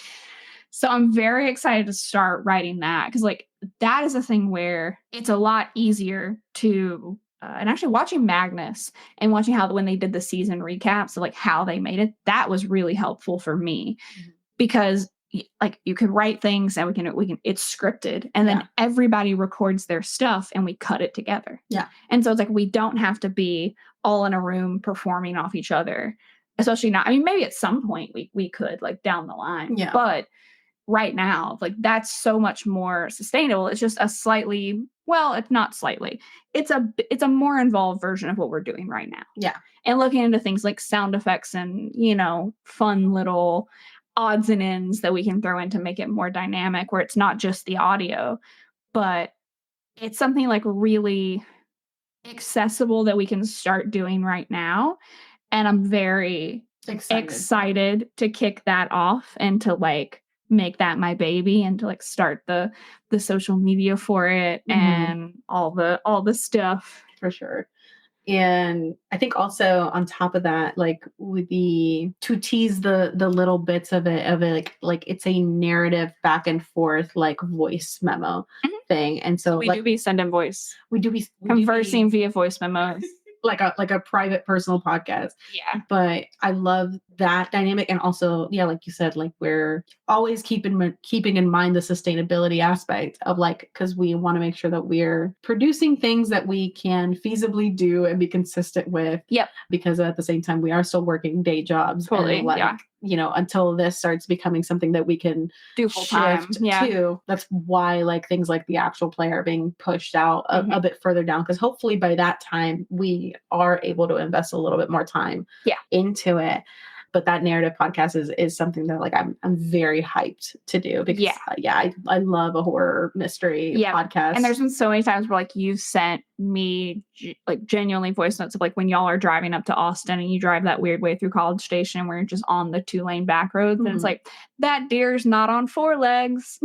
So I'm very excited to start writing that because, like, that is a thing where it's a lot easier to. And actually, watching Magnus and watching how when they did the season recaps of like how they made it, that was really helpful for me because like you could write things and we can it's scripted and then everybody records their stuff and we cut it together. Yeah. And so it's like we don't have to be all in a room performing off each other, especially not. I mean, maybe at some point we could like down the line. Yeah. But right now, like that's so much more sustainable. It's just a slightly, well, it's not slightly. It's a more involved version of what we're doing right now. Yeah. And looking into things like sound effects and, you know, fun little odds and ends that we can throw in to make it more dynamic where it's not just the audio, but it's something like really accessible that we can start doing right now. And I'm very excited to kick that off and to like make that my baby and to like start the social media for it and all the stuff. For sure. And I think also on top of that, like with to tease the little bits of it like it's a narrative back and forth like voice memo thing. And so we like do be sending voice. we do be conversing via voice memos. like a private personal podcast. Yeah. But I love that dynamic. And also, yeah, like you said, like we're always keeping in mind the sustainability aspect of like, because we want to make sure that we're producing things that we can feasibly do and be consistent with. Yep. Because at the same time, we are still working day jobs. Totally. And like, you know, until this starts becoming something that we can do full time. To. That's why like things like the actual play are being pushed out a bit further down. Because hopefully by that time we are able to invest a little bit more time into it. But that narrative podcast is something that like I'm very hyped to do because I love a horror mystery podcast. And there's been so many times where like you've sent me like genuinely voice notes of like when y'all are driving up to Austin and you drive that weird way through College Station where you're just on the 2-lane back roads and it's like that deer's not on 4 legs.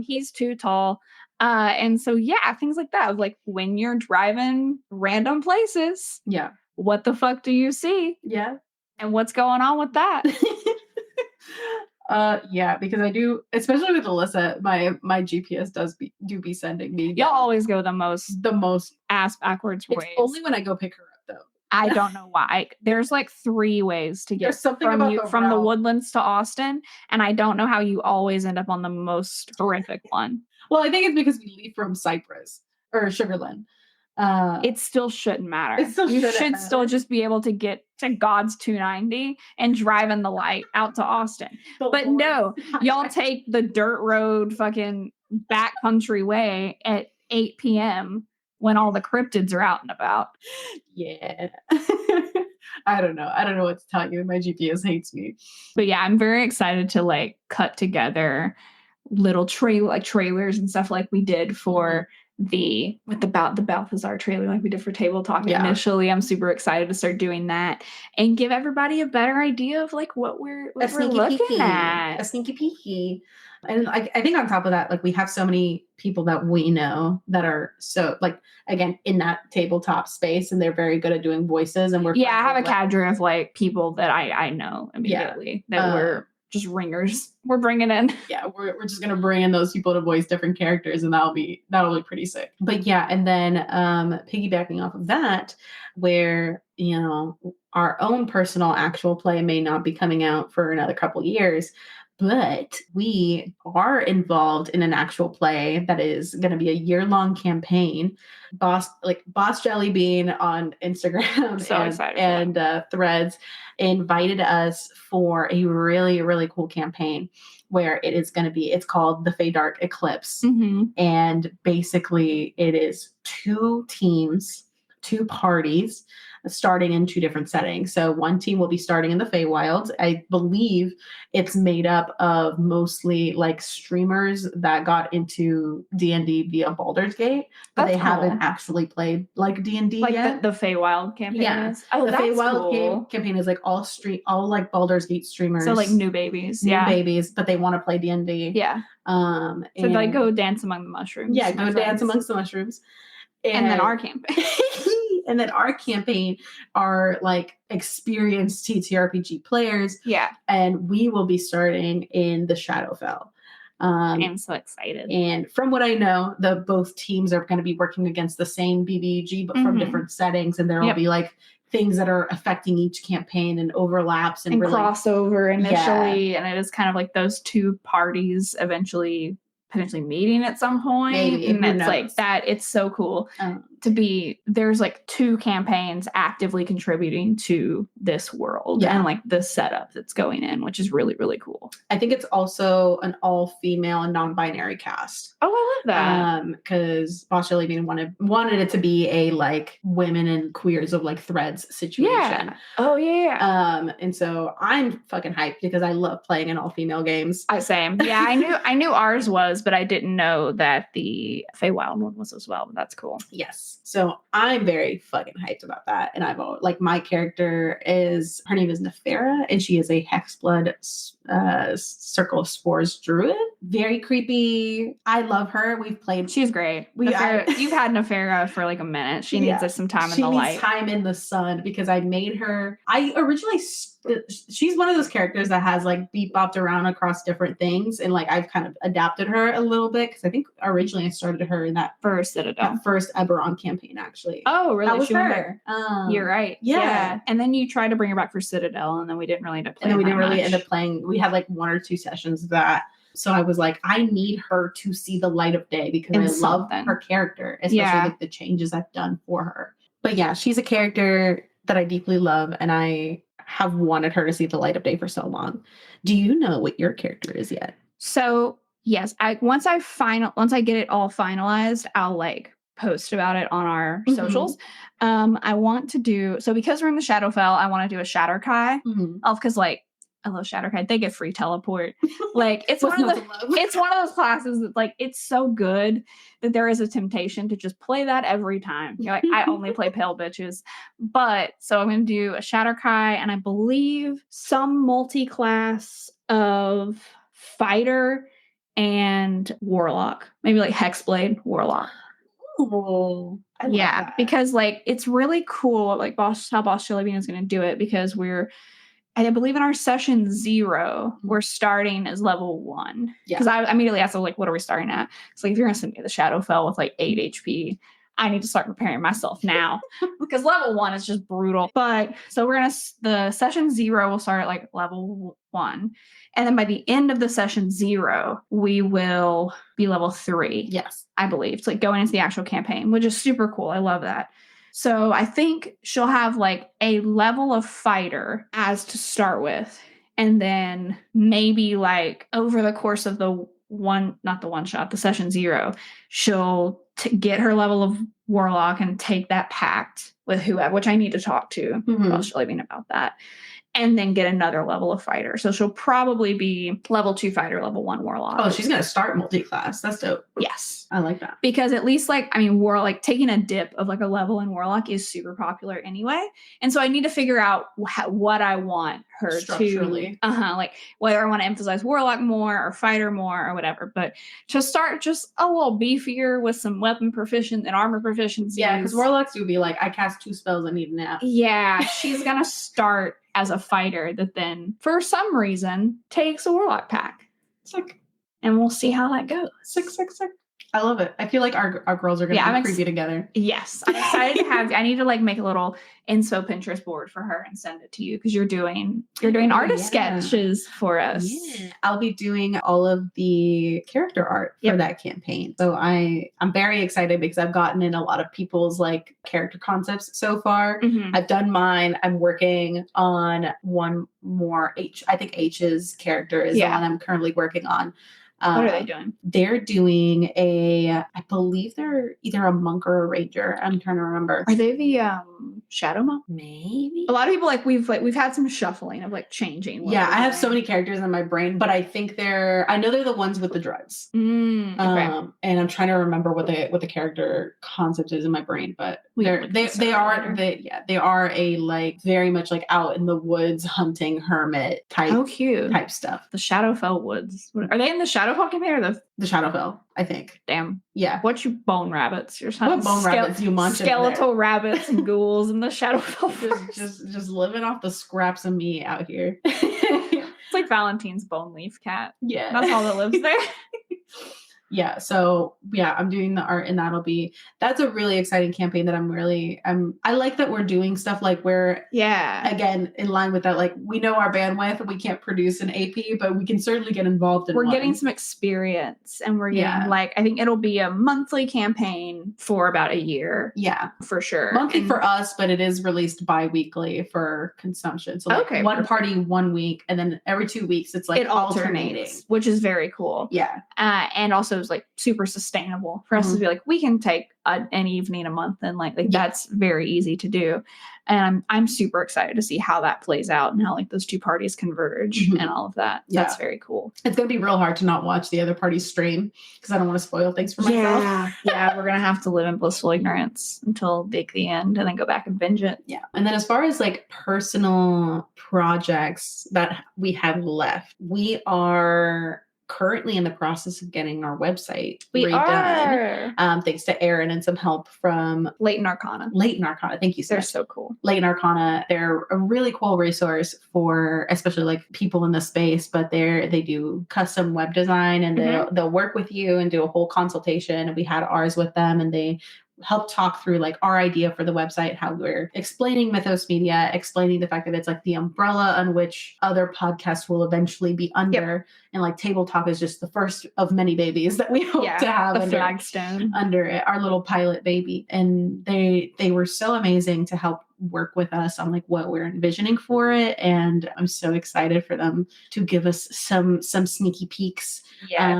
He's too tall. And so things like that of like when you're driving random places. Yeah. What the fuck do you see? Yeah. And what's going on with that? Because I do, especially with Alyssa, my GPS do be sending me. Y'all always go the most ass backwards ways. It's only when I go pick her up though. I don't know why. There's like 3 ways to get from the Woodlands to Austin, and I don't know how you always end up on the most horrific one. Well, I think it's because we leave from Cypress or Sugarland. It still shouldn't matter. You should still just be able to get to God's 290 and drive in the light out to Austin. But no, y'all take the dirt road fucking backcountry way at 8 p.m. when all the cryptids are out and about. Yeah. I don't know what to tell you. My GPS hates me. But yeah, I'm very excited to like cut together little trailers and stuff like we did for the Balthazar trailer like we did for Table Talk initially. I'm super excited to start doing that and give everybody a better idea of like what we're looking at. A sneaky peeky. And I think on top of that, like we have so many people that we know that are so like again in that tabletop space and they're very good at doing voices and I have a cadre of like people that I know immediately that we're just ringers we're bringing in. Yeah, we're just gonna bring in those people to voice different characters and that'll be pretty sick. But yeah, and then piggybacking off of that, where you know our own personal actual play may not be coming out for another couple years, but we are involved in an actual play that is going to be a year-long campaign. Boss Jellybean on Instagram and Threads invited us for a really, really cool campaign where it's called the Feydark Eclipse. And basically it is 2 teams, 2 parties starting in 2 different settings. So one team will be starting in the Feywilds. I believe it's made up of mostly like streamers that got into D&D via Baldur's Gate, but they haven't actually played like D&D yet. The Feywild campaign is? Oh, the Feywild campaign is like all like Baldur's Gate streamers. So like new babies. But they want to play D&D. Yeah. So like go dance among the mushrooms. Yeah, go dance amongst the mushrooms. And then our campaign. And then our campaign are like experienced TTRPG players, Yeah. and we will be starting in the Shadowfell. I'm so excited. And from what I know, both teams are going to be working against the same BBG, but from different settings, and there will be like things that are affecting each campaign and overlaps and really crossover initially, and it is kind of like those two parties eventually potentially meeting at some point. Maybe, and who it's like knows? that. It's so cool to be there's like two campaigns actively contributing to this world and like the setup that's going in, which is really, really cool. I think it's also an all-female and non-binary cast. Oh, I love that. Because Boss Jelly Bean wanted it to be a like women and queers of like threads situation. Yeah. Oh yeah. And so I'm fucking hyped because I love playing in all-female games. Same. Yeah, I knew ours was, but I didn't know that the Feywild one was as well. But that's cool. Yes. So I'm very fucking hyped about that. And like my character her name is Nefera, and she is a Hexblood Circle of Spores druid. Very creepy. I love her. We've played. She's great. You've had Nefera for like a minute. She needs some time in the light. She needs time in the sun because I made her. I originally. She's one of those characters that has like beep bopped around across different things, and like I've kind of adapted her a little bit because I think originally I started her in that first Citadel, first Eberron campaign actually. Oh, really? That was her. You're right. Yeah. And then you tried to bring her back for Citadel, and then we didn't really end up playing. And then we didn't really end up playing. We had like 1 or 2 sessions of that. So I was like, I need her to see the light of day because I love her character, especially like the changes I've done for her. But yeah, she's a character that I deeply love, and I have wanted her to see the light of day for so long. Do you know what your character is yet? So yes, once I get it all finalized, I'll like post about it on our socials. I want to do because we're in the Shadowfell, I want to do a Shatterkai because like I love Shatterkai. They get free teleport. Like it's one of those classes that like it's so good that there is a temptation to just play that every time. You're like, I only play pale bitches. But so I'm gonna do a Shatterkai, and I believe some multi-class of fighter and warlock. Maybe like Hexblade Warlock. Oh, yeah, because like it's really cool like how Boss Jelly Bean is gonna do it, because I believe in our session 0, we're starting as level 1. Because I immediately asked, like, what are we starting at? It's like, if you're going to send me the Shadowfell with like 8 HP, I need to start preparing myself now. Because level 1 is just brutal. But so the session 0 will start at like level 1. And then by the end of the session 0, we will be level 3. Yes. I believe. It's like going into the actual campaign, which is super cool. I love that. So I think she'll have like a level of fighter as to start with. And then maybe like over the course of the session 0, she'll get her level of warlock and take that pact with whoever, which I need to talk to Boss Jelly Bean about that. And then get another level of fighter. So she'll probably be level 2 fighter, level 1 warlock. Oh, she's going to start multi-class. That's dope. Yes. I like that. Because at least warlock, taking a dip of like a level in warlock is super popular anyway. And so I need to figure out what I want her structurally. Like whether I want to emphasize warlock more or fighter more or whatever. But to start just a little beefier with some weapon proficient and armor proficiency. Yeah, because warlocks would be like, I cast 2 spells, I need a nap. Yeah, she's going to start as a fighter that then, for some reason, takes a warlock pack. Sick. And we'll see how that goes. Sick. I love it. I feel like our girls are going to be creepy together. Yes. I'm excited to I need to like make a little inspo Pinterest board for her and send it to you, because you're doing artist sketches for us. Yeah. I'll be doing all of the character art for that campaign. So I'm very excited because I've gotten in a lot of people's like character concepts so far. I've done mine. I'm working on one more. I think H's character is the one I'm currently working on. What are they doing? They're doing I believe they're either a monk or a ranger. I'm trying to remember. Are they the shadow monk? Maybe. A lot of people we've had some shuffling of like changing. Yeah, I have so many characters in my brain, but I think I know they're the ones with the drugs. Okay. And I'm trying to remember what the character concept is in my brain, but they are a like very much like out in the woods hunting hermit type. Oh, cute. Type stuff. The Shadowfell woods. Are they in the Shadowfell campaign or The Shadowfell, I think. Damn. Yeah. What you bone rabbits? You're What bone rabbits you munching skeletal rabbits and ghouls in the Shadowfell forest. just living off the scraps of meat out here. It's like Valentine's bone leaf cat. Yeah. That's all that lives there. Yeah, so yeah, I'm doing the art, and that's a really exciting campaign that I like that we're doing stuff like where, again, in line with that, like we know our bandwidth, we can't produce an AP, but we can certainly get involved in We're one. getting some experience, and we're getting like, I think it'll be a monthly campaign for about a year. Yeah, for sure. Monthly for us, but it is released bi-weekly for consumption. So like one party 1 week, and then every 2 weeks it's like it alternating, which is very cool. Yeah, and also is like super sustainable for us to be like, we can take an evening a month, and like that's very easy to do. And I'm super excited to see how that plays out and how like those two parties converge and all of that. Yeah. That's very cool. It's gonna be real hard to not watch the other party's stream because I don't want to spoil things for myself. Yeah, we're gonna have to live in blissful ignorance until the end and then go back and binge it. Yeah. And then as far as like personal projects that we have left, we are currently in the process of getting our website redone. Thanks to Aaron and some help from Leighton Arcana. Thank you, sir. They're so cool. Leighton Arcana, they're a really cool resource for especially like people in the space, but they do custom web design, and they'll work with you and do a whole consultation. And we had ours with them, and they help talk through like our idea for the website, how we're explaining Mythos Media, explaining the fact that it's like the umbrella on which other podcasts will eventually be under. And like Table Talk is just the first of many babies that we hope to have the flagstone under it, our little pilot baby. And they were so amazing to help work with us on like what we're envisioning for it. And I'm so excited for them to give us some sneaky peeks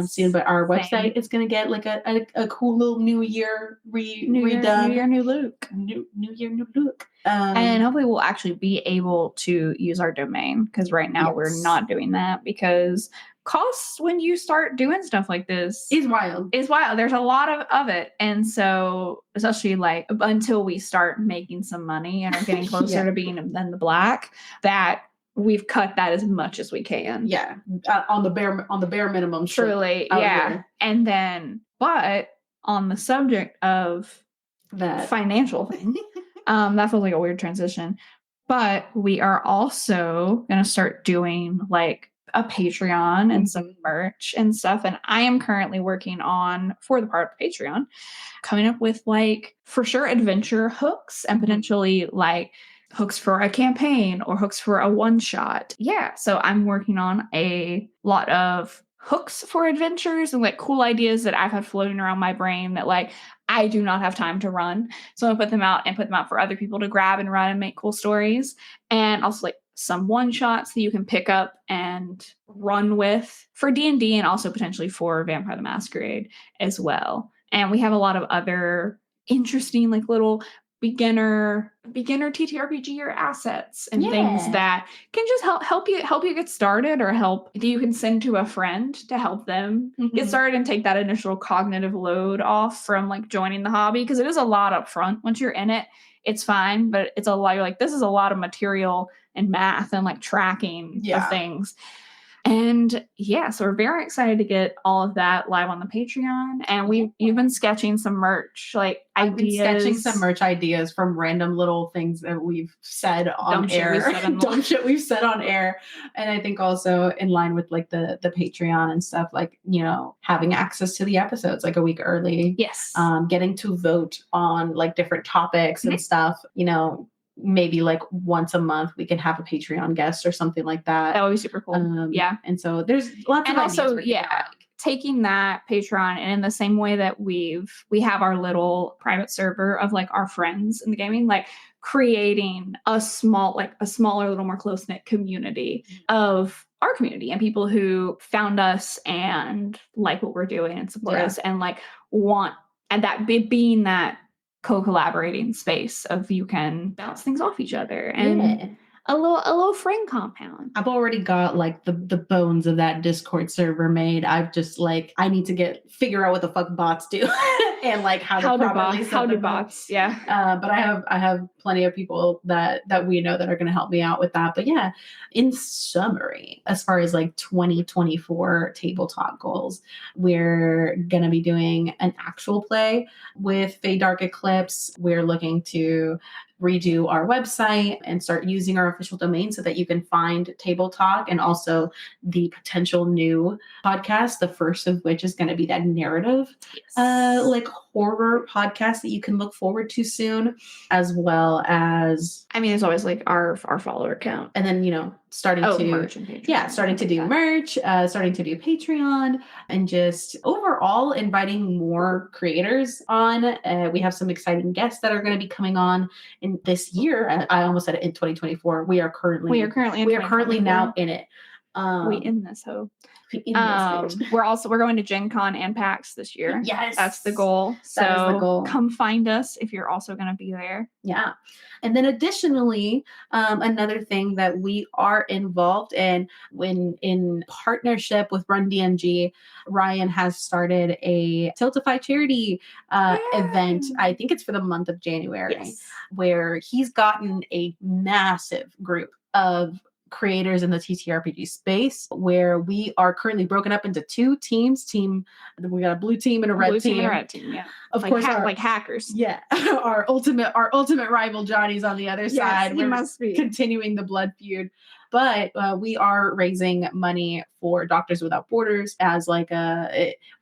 soon. But our website is going to get like a cool little new year redone. New year, new look. New year, new look. And hopefully we'll actually be able to use our domain, because right now we're not doing that because costs when you start doing stuff like this is wild. There's a lot of it. And so especially like until we start making some money and are getting closer to being in the black, that we've cut that as much as we can. Yeah. On the bare minimum. Truly. Yeah. And then, but on the subject of that financial thing, that feels like a weird transition, but we are also going to start doing like a Patreon and some merch and stuff. And I am currently working on, for the part of Patreon, coming up with like, for sure, adventure hooks and potentially like hooks for a campaign or hooks for a one shot. Yeah. So I'm working on a lot of hooks for adventures and like cool ideas that I've had floating around my brain that like I do not have time to run. So I put them out for other people to grab and run and make cool stories. And also like some one shots that you can pick up and run with for D&D and also potentially for Vampire the Masquerade as well. And we have a lot of other interesting like little beginner TTRPG or assets and things that can just help you get started, or help that you can send to a friend to help them get started and take that initial cognitive load off from like joining the hobby, because it is a lot up front. Once you're in it, it's fine, but it's a lot. You're like, this is a lot of material and math and like tracking of things. And so we're very excited to get all of that live on the Patreon. And you've been sketching some merch, like I've ideas. been sketching some merch ideas from random little things that we've said on air. Dumb shit we've said on air. And I think also in line with like the Patreon and stuff, like, you know, having access to the episodes like a week early. Yes. Getting to vote on like different topics and stuff, you know. Maybe like once a month we can have a Patreon guest or something like that. That would be super cool. And so there's lots of ideas. And also, taking that Patreon, and in the same way that we have our little private server of like our friends in the gaming, like creating a smaller, little more close-knit community of our community and people who found us and like what we're doing and support us and like want, and that being that co-collaborating space of you can bounce things off each other and a little friend compound. I've already got like the bones of that Discord server made. I've just like, I need to figure out what the fuck bots do. and like how How to to properly box? set How to them up. box? Yeah. But I have plenty of people that we know that are going to help me out with that. But yeah, in summary, as far as like 2024 table talk goals, we're going to be doing an actual play with Fey Dark Eclipse. We're looking to redo our website and start using our official domain so that you can find Table Talk and also the potential new podcast, the first of which is going to be that narrative like horror podcast that you can look forward to soon, as well as I mean, it's always like our follower count. and then starting to merch and Patreon. yeah, starting to do merch, starting to do Patreon, and just overall inviting more creators on. We have some exciting guests that are going to be coming on in this year. I almost said it in 2024. We are currently now in it. We in this hope. We're We're going to Gen Con and PAX this year. Yes, that's the goal. So that is the goal. Come find us if you're also going to be there. Yeah. And then additionally, another thing that we are involved in when in partnership with Run DMG, Ryan has started a Tiltify charity event. I think it's for the month of January, where he's gotten a massive group of creators in the TTRPG space, where we are currently broken up into two teams. We got a blue team and a red team. Yeah. Of like course, like hackers. Yeah, our ultimate rival Johnny's on the other side. He must be continuing the blood feud. But we are raising money for Doctors Without Borders as like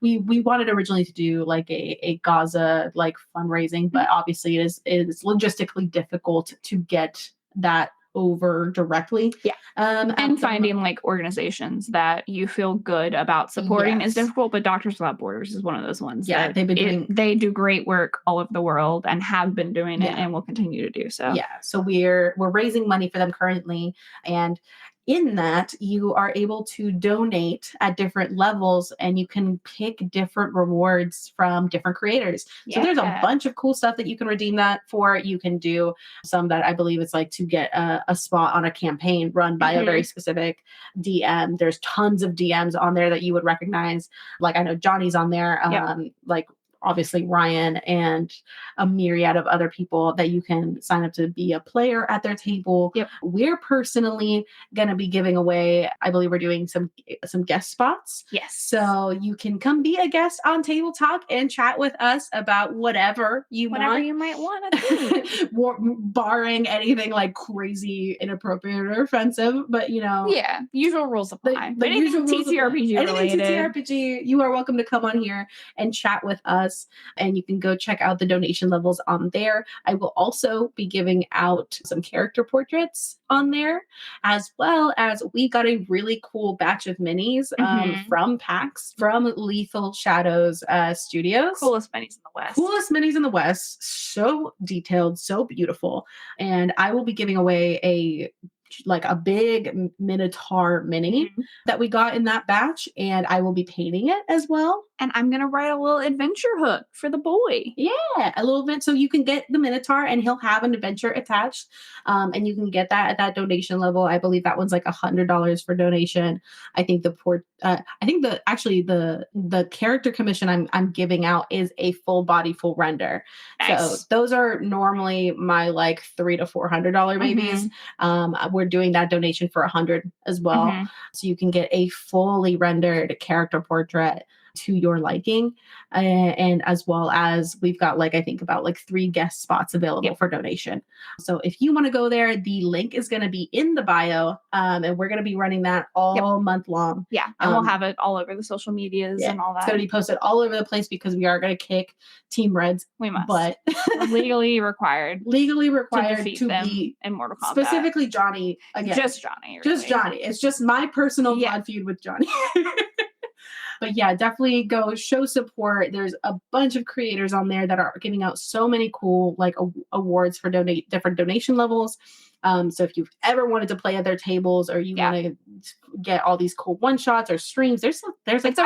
we wanted originally to do like a Gaza like fundraising, but obviously it is logistically difficult to get that over directly. And finding like organizations that you feel good about supporting is difficult, but Doctors Without Borders is one of those ones. Yeah, they do great work all over the world and have been doing it and will continue to do so. Yeah, so we're raising money for them currently, and in that, you are able to donate at different levels and you can pick different rewards from different creators. So there's a bunch of cool stuff that you can redeem that for. You can do some that I believe it's like to get a spot on a campaign run by a very specific DM. There's tons of DMs on there that you would recognize. Like I know Johnny's on there, like obviously Ryan and a myriad of other people that you can sign up to be a player at their table. We're personally going to be giving away, I believe we're doing some guest spots. So you can come be a guest on Table Talk and chat with us about whatever you might want to barring anything like crazy, inappropriate or offensive, but usual rules apply. The usual TTRPG related. TTRPG, you are welcome to come on here and chat with us. And you can go check out the donation levels on there. I will also be giving out some character portraits on there, as well as we got a really cool batch of minis from PAX, from Lethal Shadows Studios. Coolest minis in the West. So detailed, so beautiful. And I will be giving away a big Minotaur mini that we got in that batch, and I will be painting it as well. And I'm going to write a little adventure hook for the boy. Yeah, a little bit. So you can get the Minotaur and he'll have an adventure attached. And you can get that at that donation level. I believe that one's like $100 for donation. I think the character commission I'm giving out is a full body, full render. Nice. So those are normally my like $300 to $400 babies. We're doing that donation for $100 as well. So you can get a fully rendered character portrait to your liking, and as well as we've got I think about 3 guest spots available for donation. So if you want to go there, the link is going to be in the bio, and we're going to be running that all month long. And we'll have it all over the social medias and all that. It's going to be posted all over the place because we are going to kick Team Reds. We must, but legally required to be in Mortal Kombat. Specifically Johnny again. Just Johnny. Really. Just Johnny. It's just my personal blood feud with Johnny. But yeah, definitely go show support. There's a bunch of creators on there that are giving out so many cool awards for different donation levels. So if you've ever wanted to play at their tables, or you want to get all these cool one shots or streams, there's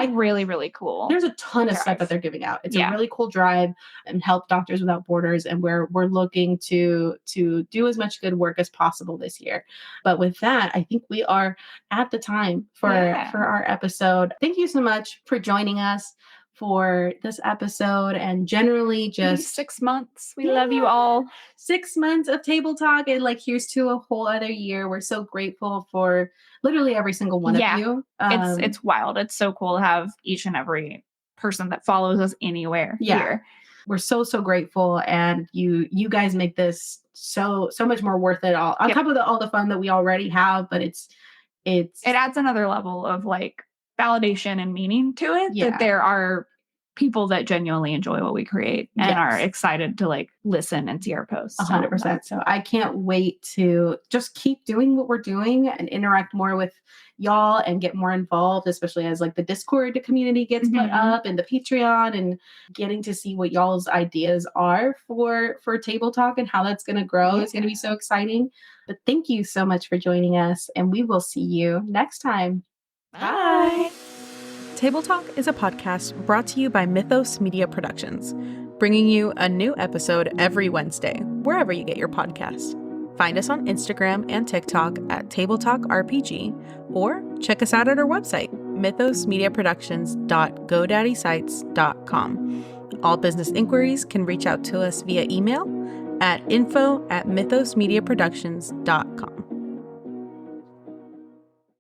really, really cool. There's a ton of stuff that they're giving out. It's a really cool drive and help Doctors Without Borders. And we're looking to do as much good work as possible this year. But with that, I think we are at the time for our episode. Thank you so much for joining us. for this episode and generally just 6 months. We love you all. 6 months of Table Talk, and like here's to a whole other year. We're so grateful for literally every single one Yeah. of you. It's wild. It's so cool to have each and every person that follows us anywhere here. We're so grateful, and you guys make this so much more worth it all on top of all the fun that we already have. But it adds another level of like validation and meaning to it, Yeah. that there are people that genuinely enjoy what we create and are excited to like listen and see our posts. 100%. So I can't wait to just keep doing what we're doing and interact more with y'all and get more involved, especially as like the Discord community gets put up and the Patreon, and getting to see what y'all's ideas are for Table Talk and how that's going to grow is going to be so exciting. But thank you so much for joining us, and we will see you next time. Bye. Table Talk is a podcast brought to you by Mythos Media Productions, bringing you a new episode every Wednesday, wherever you get your podcasts. Find us on Instagram and TikTok at Table Talk RPG, or check us out at our website, mythosmediaproductions.godaddyscites.com. All business inquiries can reach out to us via email at info@mythosmediaproductions.com.